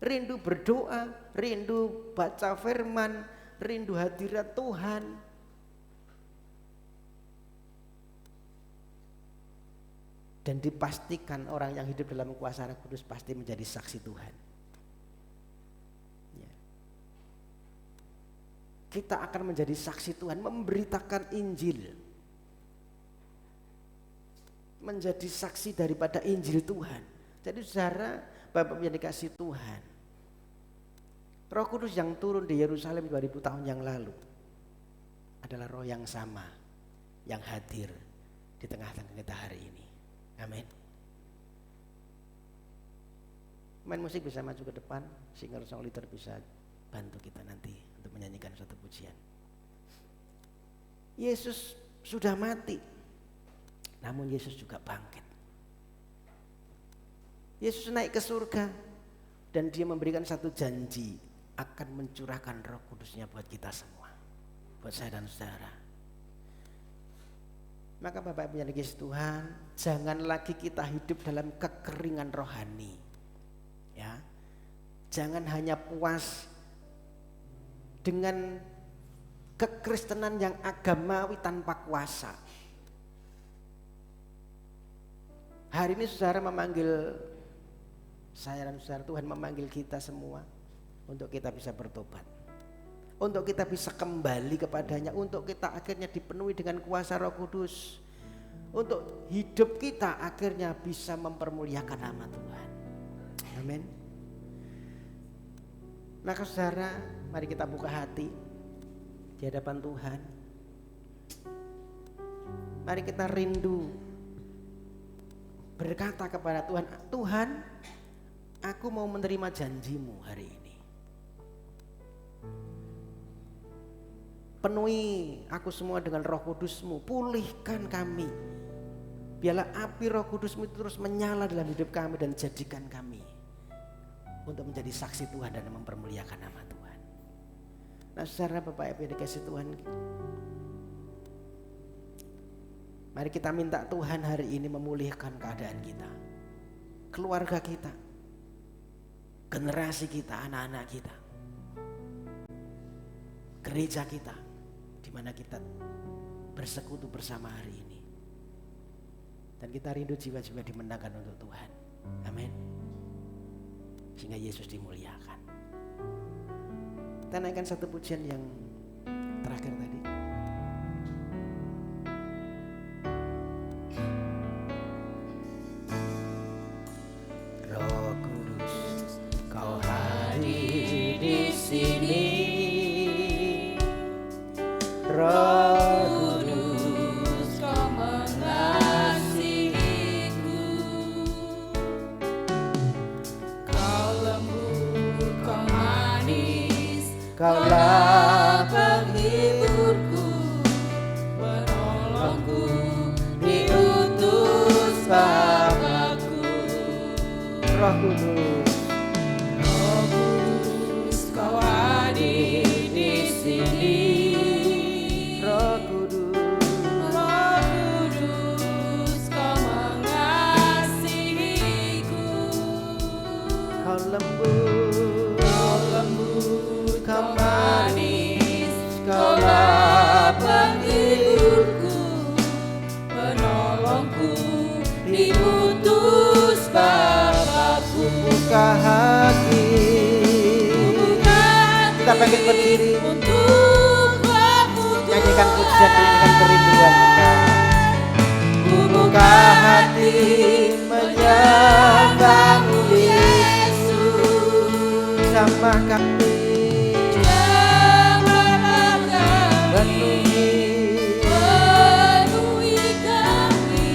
rindu berdoa, rindu baca firman, rindu hadirat Tuhan. Dan dipastikan orang yang hidup dalam kuasa Roh Kudus pasti menjadi saksi Tuhan. Ya. Kita akan menjadi saksi Tuhan, memberitakan Injil, menjadi saksi daripada Injil Tuhan. Jadi saudara, Bapak yang dikasih Tuhan, Roh Kudus yang turun di Yerusalem 2000 tahun yang lalu adalah Roh yang sama yang hadir di tengah-tengah kita hari ini. Amin. Main musik bisa maju ke depan, singer song leader bisa bantu kita nanti untuk menyanyikan suatu pujian. Yesus sudah mati, namun Yesus juga bangkit. Yesus naik ke surga dan dia memberikan satu janji akan mencurahkan Roh Kudusnya buat kita semua, buat saya dan saudara. Maka Bapak Ibu yang dikasihi Tuhan, jangan lagi kita hidup dalam kekeringan rohani. Ya. Jangan hanya puas dengan kekristenan yang agamawi tanpa kuasa. Hari ini saudara memanggil saya dan saudara, Tuhan memanggil kita semua untuk kita bisa bertobat. untuk kita bisa kembali kepadanya, untuk kita akhirnya dipenuhi dengan kuasa Roh Kudus, untuk hidup kita akhirnya bisa mempermuliakan nama Tuhan. Amin. Nah saudara, mari kita buka hati di hadapan Tuhan. Mari kita rindu berkata kepada Tuhan, Tuhan, aku mau menerima janji-Mu hari ini. Penuhi aku semua dengan Roh Kudus-Mu, pulihkan kami. Biarlah api Roh Kudus-Mu itu terus menyala dalam hidup kami dan jadikan kami untuk menjadi saksi Tuhan dan mempermuliakan nama Tuhan. Nah saudara, Bapak Ibu dikasih Tuhan, mari kita minta Tuhan hari ini memulihkan keadaan kita, keluarga kita, generasi kita, anak-anak kita, gereja kita, di mana kita bersekutu bersama hari ini. Dan kita rindu jiwa-jiwa dimenangkan untuk Tuhan. Amin. Sehingga Yesus dimuliakan. Kita naikkan satu pujian yang terakhir tadi. Roh Kudus, Kau hadir di sini. Roh Kudus, Kau mengasihiku. Kau lembut, Kau manis, Kaulah penghiburku, penolongku, diutus Bapa-Ku. Roh Kudus, Roh Kudus, Kau hadir di sini. Roh Kudus, Kau mengasihiku. Kau lembut, Kau manis, Kaulah penghiburku, penolongku, diutus Bapa-Ku. Buka hati, kita pengen berdiri untuk nyanyikan pujian ini dengan kerinduan kita. Buka hati menyembah-Mu Yesus, jamah kami, penuhi kami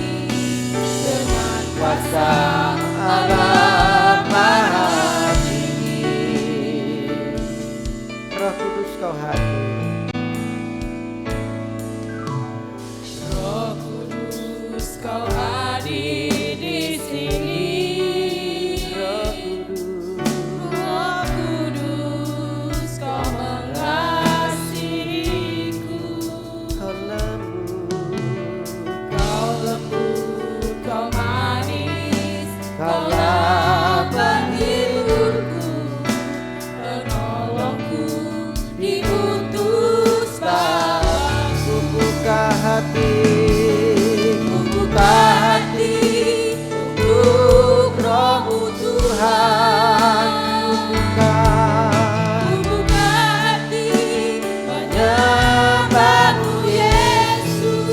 dengan kuasa Allah Maha Tinggi. Roh Kudus, Kau hadir. Roh Kudus, Kau hadir di sini. Roh Kudus, Kau mengasihiku. Kau lembut, Kau manis, Kaulah penghiburku, penolongku, diutus Bapa-Ku. Buka hati untuk Roh-Mu Tuhan. Buka hati menyembah-Mu Yesus.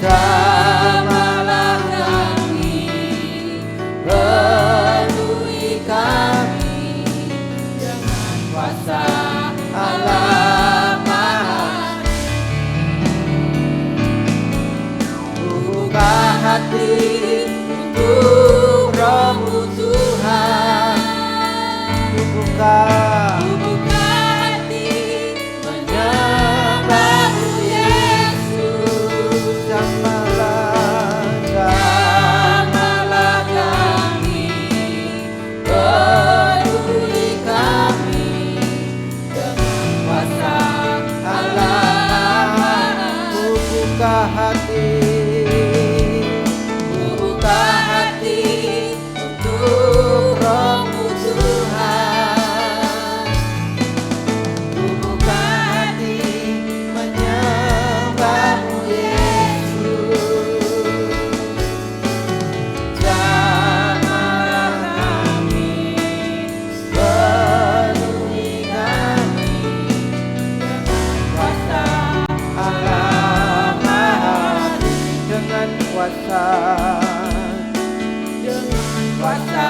Jamahlah kami, penuhi kami dengan kuasa Allah Maha. Buka hati untuk Roh-Mu Tuhan. Buka hati menyembah-Mu Yesus. Jamahlah kami, penuhi kami dengan kuasa Allah Maha. Buka hati untuk Roh-Mu Tuhan. Buka hati menyembah-Mu Yesus. Jamahlah kami, penuhi kuasa, dengan kuasa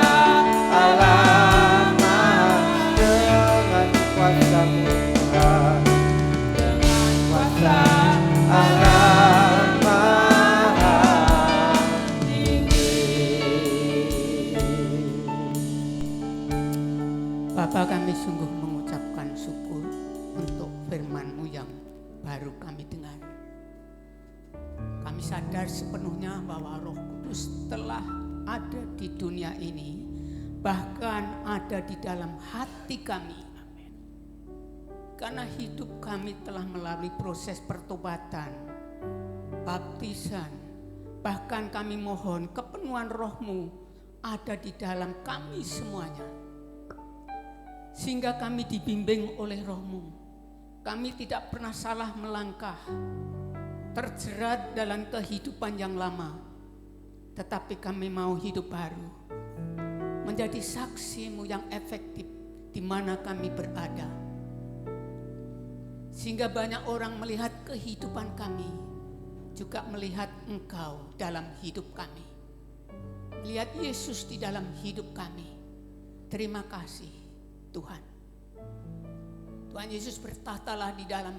Allah Maha, dengan kuasa Tuhan, dengan kuasa Allah Maha Tinggi. Bapa, kami sungguh mengucapkan syukur untuk firman-Mu yang baru kami dengar. Kami sadar sepenuhnya bahwa Roh Kudus telah ada di dunia ini, bahkan ada di dalam hati kami. Amin. Karena hidup kami telah melalui proses pertobatan, baptisan, bahkan kami mohon kepenuhan Roh-Mu ada di dalam kami semuanya. Sehingga kami dibimbing oleh Roh-Mu. Kami tidak pernah salah melangkah, terjerat dalam kehidupan yang lama, tetapi kami mau hidup baru, menjadi saksi-Mu yang efektif di mana kami berada. Sehingga banyak orang melihat kehidupan kami, juga melihat Engkau dalam hidup kami, melihat Yesus di dalam hidup kami. Terima kasih Tuhan. Tuhan Yesus bertahtalah di dalam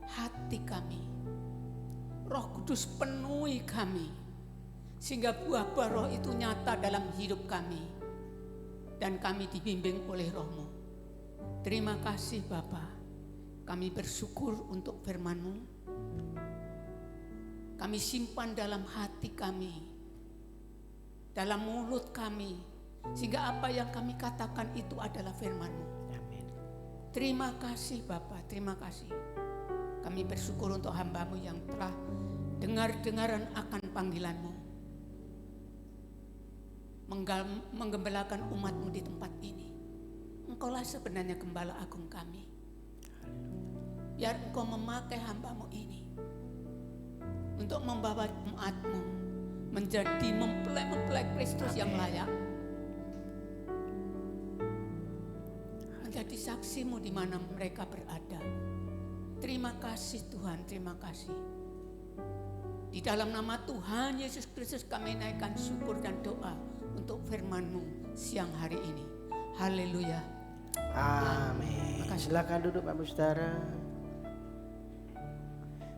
hati kami. Roh Kudus penuhi kami, sehingga buah-buah Roh itu nyata dalam hidup kami, dan kami dibimbing oleh Roh-Mu. Terima kasih Bapa. Kami bersyukur untuk firman-Mu. Kami simpan dalam hati kami, dalam mulut kami, sehingga apa yang kami katakan itu adalah firman-Mu. Terima kasih Bapa, terima kasih. Kami bersyukur untuk hamba-Mu yang telah dengar-dengaran akan panggilan-Mu, menggembalakan umat-Mu di tempat ini. Engkaulah sebenarnya gembala agung kami. Biar Engkau memakai hamba-Mu ini untuk membawa umat-Mu menjadi mempelai-mempelai Kristus yang layak, menjadi saksi-Mu di mana mereka berada. Terima kasih Tuhan, terima kasih. Di dalam nama Tuhan Yesus Kristus kami naikkan syukur dan doa untuk firman-Mu siang hari ini. Haleluya. Amin. Silakan duduk Bapak Saudara.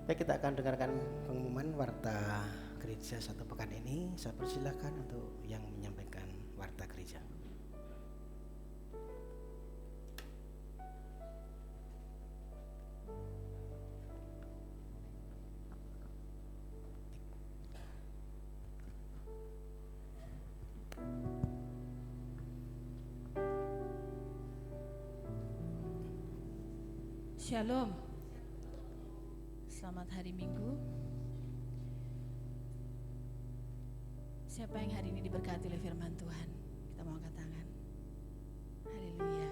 Baik, kita akan dengarkan pengumuman warta gereja satu pekan ini. Saya persilakan untuk yang menyampaikan warta gereja. Shalom. Selamat hari Minggu. Siapa yang hari ini diberkati oleh firman Tuhan? Kita mau angkat tangan. Haleluya.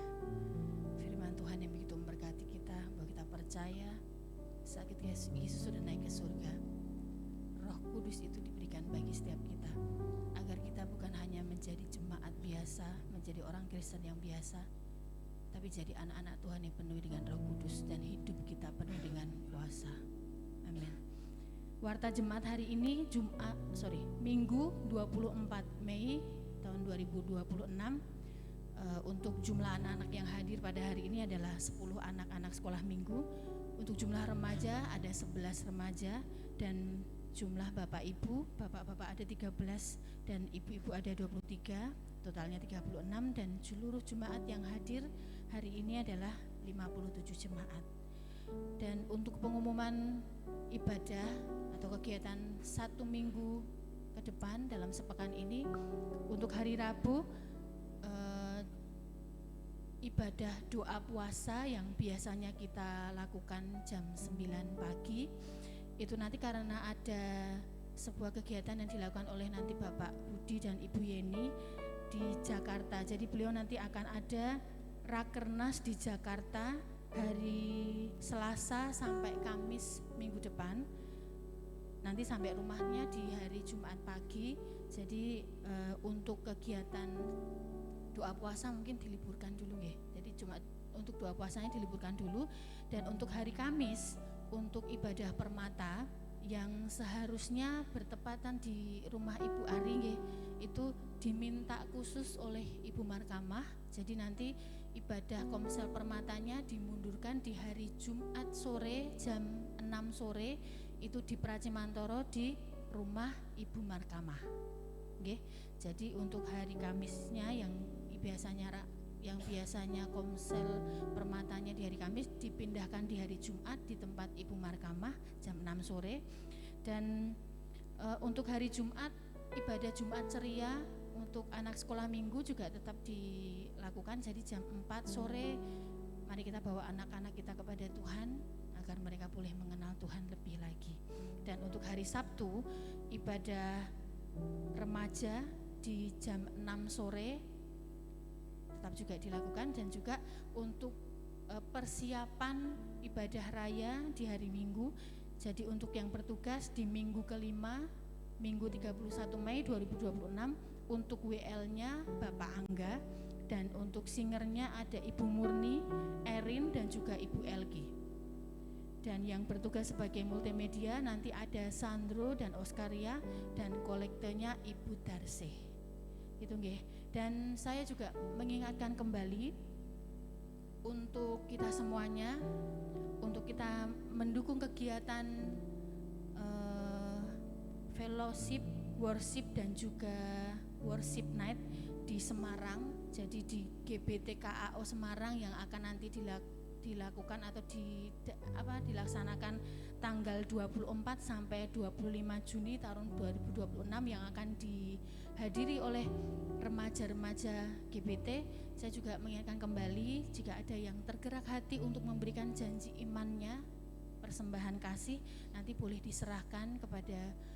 Firman Tuhan yang begitu memberkati kita, bahwa kita percaya saat Yesus sudah naik ke surga, Roh Kudus itu diberikan bagi setiap kita, agar kita bukan hanya menjadi jemaat biasa, menjadi orang Kristen yang biasa, tapi jadi anak-anak Tuhan yang penuh dengan Roh Kudus, dan hidup kita penuh dengan kuasa. Amin. Warta jemaat hari ini Minggu 24 Mei tahun 2026. Untuk jumlah anak-anak yang hadir pada hari ini adalah 10 anak-anak sekolah minggu. Untuk jumlah remaja ada 11 remaja, dan jumlah bapak bapak ada 13 dan ibu-ibu ada 23, totalnya 36, dan seluruh jemaat yang hadir hari ini adalah 57 jemaat. Dan untuk pengumuman ibadah atau kegiatan 1 minggu ke depan dalam sepekan ini, untuk hari Rabu ibadah doa puasa yang biasanya kita lakukan jam 9 pagi, itu nanti karena ada sebuah kegiatan yang dilakukan oleh nanti Bapak Budi dan Ibu Yeni di Jakarta. Jadi beliau nanti akan ada Rakernas di Jakarta hari Selasa sampai Kamis minggu depan. Nanti sampai rumahnya di hari Jumat pagi. Jadi untuk kegiatan doa puasa mungkin diliburkan dulu ya. Jadi untuk doa puasanya diliburkan dulu. Dan untuk hari Kamis, untuk ibadah permata yang seharusnya bertepatan di rumah Ibu Ari nggih, itu diminta khusus oleh Ibu Markamah. Jadi nanti ibadah Komsel Permatanya dimundurkan di hari Jumat sore jam 6 sore itu di Pracimantoro di rumah Ibu Markamah. Nggih. Jadi untuk hari Kamisnya yang biasanya Komsel Permatanya di hari Kamis dipindahkan di hari Jumat di tempat Ibu Markamah jam 6 sore. Dan untuk hari Jumat, ibadah Jumat ceria untuk anak sekolah minggu juga tetap dilakukan. Jadi jam 4 sore mari kita bawa anak-anak kita kepada Tuhan agar mereka boleh mengenal Tuhan lebih lagi. Dan untuk hari Sabtu, ibadah remaja di jam 6 sore tetap juga dilakukan. Dan juga untuk persiapan ibadah raya di hari Minggu, jadi untuk yang bertugas di minggu kelima, Minggu 31 Mei 2026, untuk WL-nya Bapak Angga, dan untuk singernya ada Ibu Murni, Erin, dan juga Ibu Elgi. Dan yang bertugas sebagai multimedia nanti ada Sandro dan Oskaria, dan kolektenya Ibu Darse. Itu nggih. Dan saya juga mengingatkan kembali untuk kita semuanya, untuk kita mendukung kegiatan fellowship, worship, dan juga worship night di Semarang. Jadi di GBTKAO Semarang yang akan nanti dilakukan atau dilaksanakan tanggal 24 sampai 25 Juni tahun 2026 yang akan dihadiri oleh remaja-remaja GBT. Saya juga mengingatkan kembali, jika ada yang tergerak hati untuk memberikan janji imannya, persembahan kasih, nanti boleh diserahkan kepada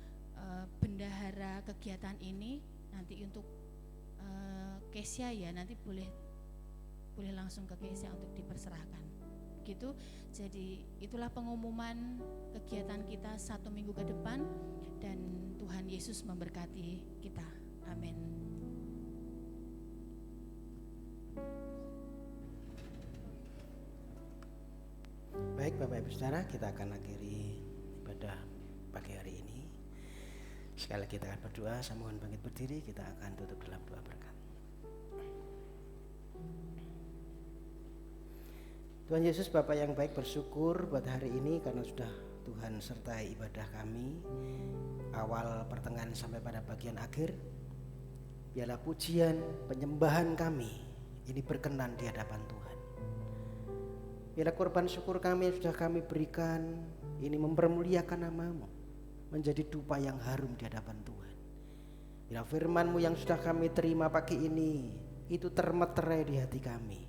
bendahara kegiatan ini nanti untuk Kesya ya, nanti boleh langsung ke Kesya untuk diperserahkan gitu. Jadi itulah pengumuman kegiatan kita 1 minggu ke depan, dan Tuhan Yesus memberkati kita. Amin. Baik Bapak Ibu Saudara, kita akan akhiri ibadah pagi hari ini. Sekali lagi kita akan berdoa, saya mohon bangkit berdiri, kita akan tutup dalam doa berkat. Tuhan Yesus, Bapa yang baik, bersyukur buat hari ini karena sudah Tuhan sertai ibadah kami awal, pertengahan sampai pada bagian akhir. Biarlah pujian, penyembahan kami ini berkenan di hadapan Tuhan. Biarlah korban syukur kami yang sudah kami berikan ini mempermuliakan nama-Mu, menjadi dupa yang harum di hadapan Tuhan. Biarlah firman-Mu yang sudah kami terima pagi ini itu termeterai di hati kami.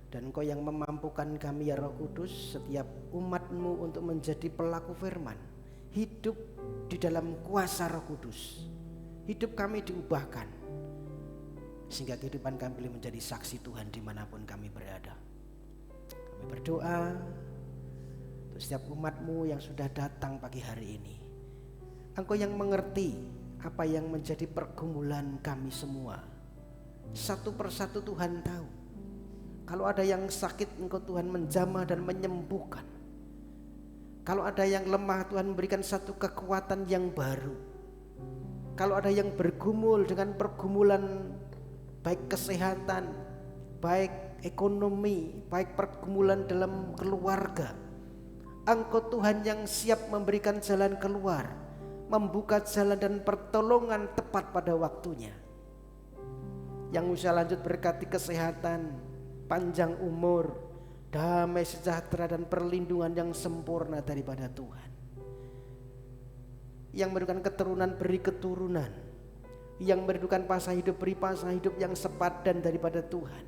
Dan Engkau yang memampukan kami ya Roh Kudus, setiap umat-Mu untuk menjadi pelaku firman, hidup di dalam kuasa Roh Kudus. Hidup kami diubahkan sehingga kehidupan kami boleh menjadi saksi Tuhan dimanapun kami berada. Kami berdoa untuk setiap umat-Mu yang sudah datang pagi hari ini. Engkau yang mengerti apa yang menjadi pergumulan kami semua. Satu persatu Tuhan tahu. Kalau ada yang sakit, Engkau Tuhan menjamah dan menyembuhkan. Kalau ada yang lemah, Tuhan memberikan satu kekuatan yang baru. Kalau ada yang bergumul dengan pergumulan baik kesehatan, baik ekonomi, baik pergumulan dalam keluarga, Engkau Tuhan yang siap memberikan jalan keluar, membuka jalan dan pertolongan tepat pada waktunya. Yang usia lanjut berkati kesehatan, panjang umur, damai sejahtera dan perlindungan yang sempurna daripada Tuhan. Yang memberikan keturunan beri keturunan, yang memberikan pasang hidup beri pasang hidup yang sepadan daripada Tuhan.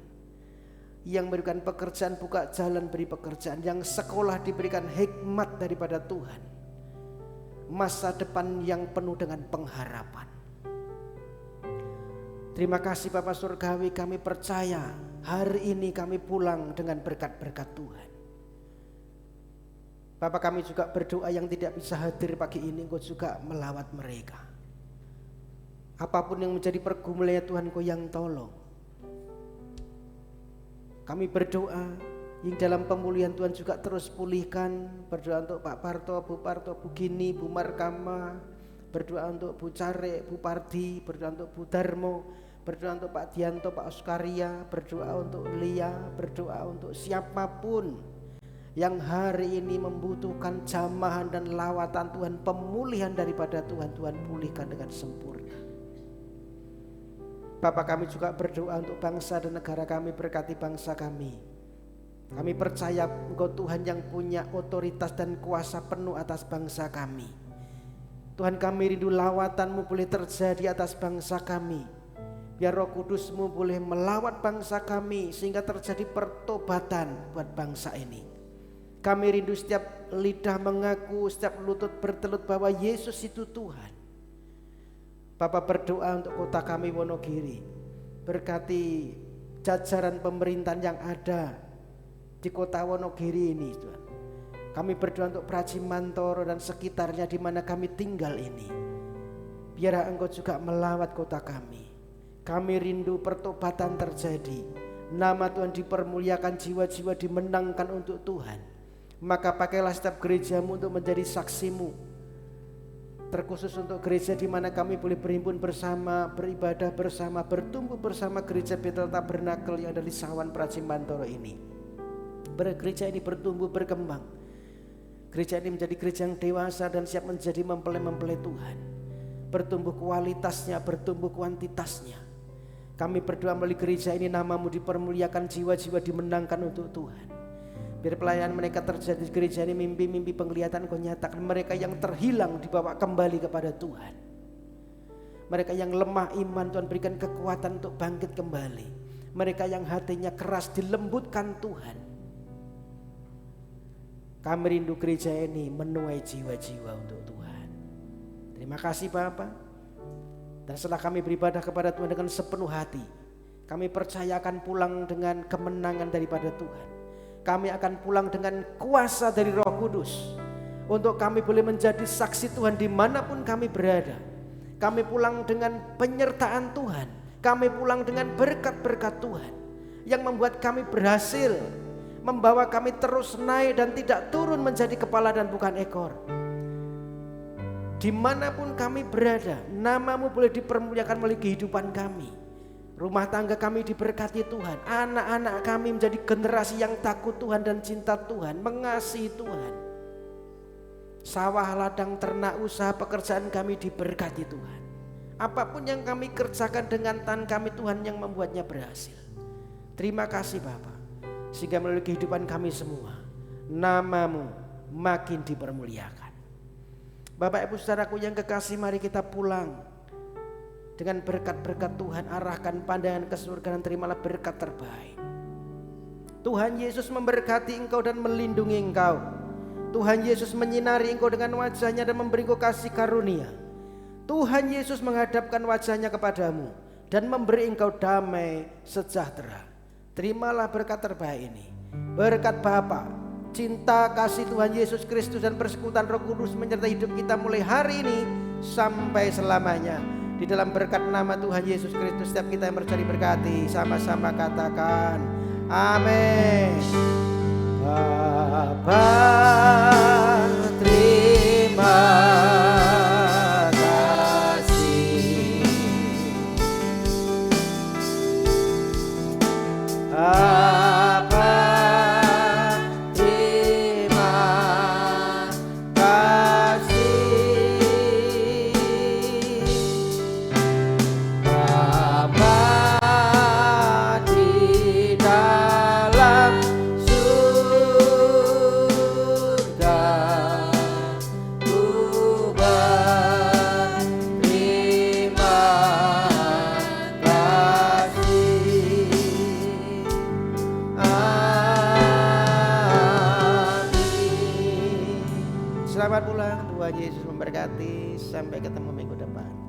Yang memberikan pekerjaan buka jalan beri pekerjaan, yang sekolah diberikan hikmat daripada Tuhan. Masa depan yang penuh dengan pengharapan. Terima kasih Bapa Surgawi, kami percaya hari ini kami pulang dengan berkat-berkat Tuhan. Bapak, kami juga berdoa yang tidak bisa hadir pagi ini, Engkau juga melawat mereka. Apapun yang menjadi pergumulannya Tuhan, Engkau yang tolong. Kami berdoa Yang dalam pemulihan Tuhan juga terus pulihkan. Berdoa untuk Pak Parto, Bu Parto, Bu Gini, Bu Markama. Berdoa untuk Bu Care, Bu Pardi. Berdoa untuk Bu Darmo. Berdoa untuk Pak Dianto, Pak Oskaria. Berdoa untuk Lia. Berdoa untuk siapapun yang hari ini membutuhkan jamahan dan lawatan Tuhan, pemulihan daripada Tuhan, Tuhan pulihkan dengan sempurna. Bapa, kami juga berdoa untuk bangsa dan negara kami, berkati bangsa kami. Kami percaya Engkau Tuhan yang punya otoritas dan kuasa penuh atas bangsa kami. Tuhan, kami rindu lawatan-Mu boleh terjadi atas bangsa kami. Biar Roh Kudus-Mu boleh melawat bangsa kami sehingga terjadi pertobatan buat bangsa ini. Kami rindu setiap lidah mengaku, setiap lutut bertelut bahwa Yesus itu Tuhan. Bapa, berdoa untuk kota kami Wonogiri. Berkati jajaran pemerintahan yang ada di kota Wonogiri ini, Tuhan. Kami berdoa untuk Pracimantoro dan sekitarnya di mana kami tinggal ini. Biar Engkau juga melawat kota kami. Kami rindu pertobatan terjadi. Nama Tuhan dipermuliakan, jiwa-jiwa dimenangkan untuk Tuhan. Maka pakailah setiap gerejamu untuk menjadi saksimu. Terkhusus untuk gereja di mana kami boleh berhimpun bersama, beribadah bersama, bertumbuh bersama gereja Bethel Tabernakel yang ada di Sawan Pracimantoro ini. Gereja ini bertumbuh berkembang. Gereja ini menjadi gereja yang dewasa dan siap menjadi mempelai-mempelai Tuhan. Bertumbuh kualitasnya, bertumbuh kuantitasnya. Kami berdoa melalui gereja ini nama-Mu dipermuliakan, jiwa-jiwa dimenangkan untuk Tuhan. Biar pelayanan mereka terjadi di gereja ini, mimpi-mimpi penglihatan Kau nyatakan. Mereka yang terhilang dibawa kembali kepada Tuhan. Mereka yang lemah iman, Tuhan berikan kekuatan untuk bangkit kembali. Mereka yang hatinya keras dilembutkan Tuhan. Kami rindu gereja ini menuai jiwa-jiwa untuk Tuhan. Terima kasih Bapa. Dan setelah kami beribadah kepada Tuhan dengan sepenuh hati, kami percaya akan pulang dengan kemenangan daripada Tuhan. Kami akan pulang dengan kuasa dari Roh Kudus. Untuk kami boleh menjadi saksi Tuhan dimanapun kami berada. Kami pulang dengan penyertaan Tuhan. Kami pulang dengan berkat-berkat Tuhan yang membuat kami berhasil, membawa kami terus naik dan tidak turun menjadi kepala dan bukan ekor. Dimanapun kami berada, nama-Mu boleh dipermuliakan melalui kehidupan kami. Rumah tangga kami diberkati Tuhan. Anak-anak kami menjadi generasi yang takut Tuhan dan cinta Tuhan, mengasihi Tuhan. Sawah, ladang, ternak, usaha, pekerjaan kami diberkati Tuhan. Apapun yang kami kerjakan dengan tangan kami, Tuhan yang membuatnya berhasil. Terima kasih Bapa. Sehingga melalui kehidupan kami semua, nama-Mu makin dipermuliakan. Bapak Ibu saudaraku yang kekasih, mari kita pulang dengan berkat-berkat Tuhan. Arahkan pandangan ke surga dan terimalah berkat terbaik. Tuhan Yesus memberkati engkau dan melindungi engkau. Tuhan Yesus menyinari engkau dengan wajahnya dan memberi engkau kasih karunia. Tuhan Yesus menghadapkan wajahnya kepadamu dan memberi engkau damai sejahtera. Terimalah berkat terbaik ini. Berkat Bapa, cinta kasih Tuhan Yesus Kristus dan persekutuan Roh Kudus menyertai hidup kita mulai hari ini sampai selamanya. Di dalam berkat nama Tuhan Yesus Kristus, setiap kita yang percaya diberkati, sama-sama katakan amin. Bapa, terima kasih. Bapa, terima kasih. Bapa di dalam surga, ku berterima kasih. Amin. Selamat pulang, Tuhan Yesus memberkati. Sampai ketemu minggu depan.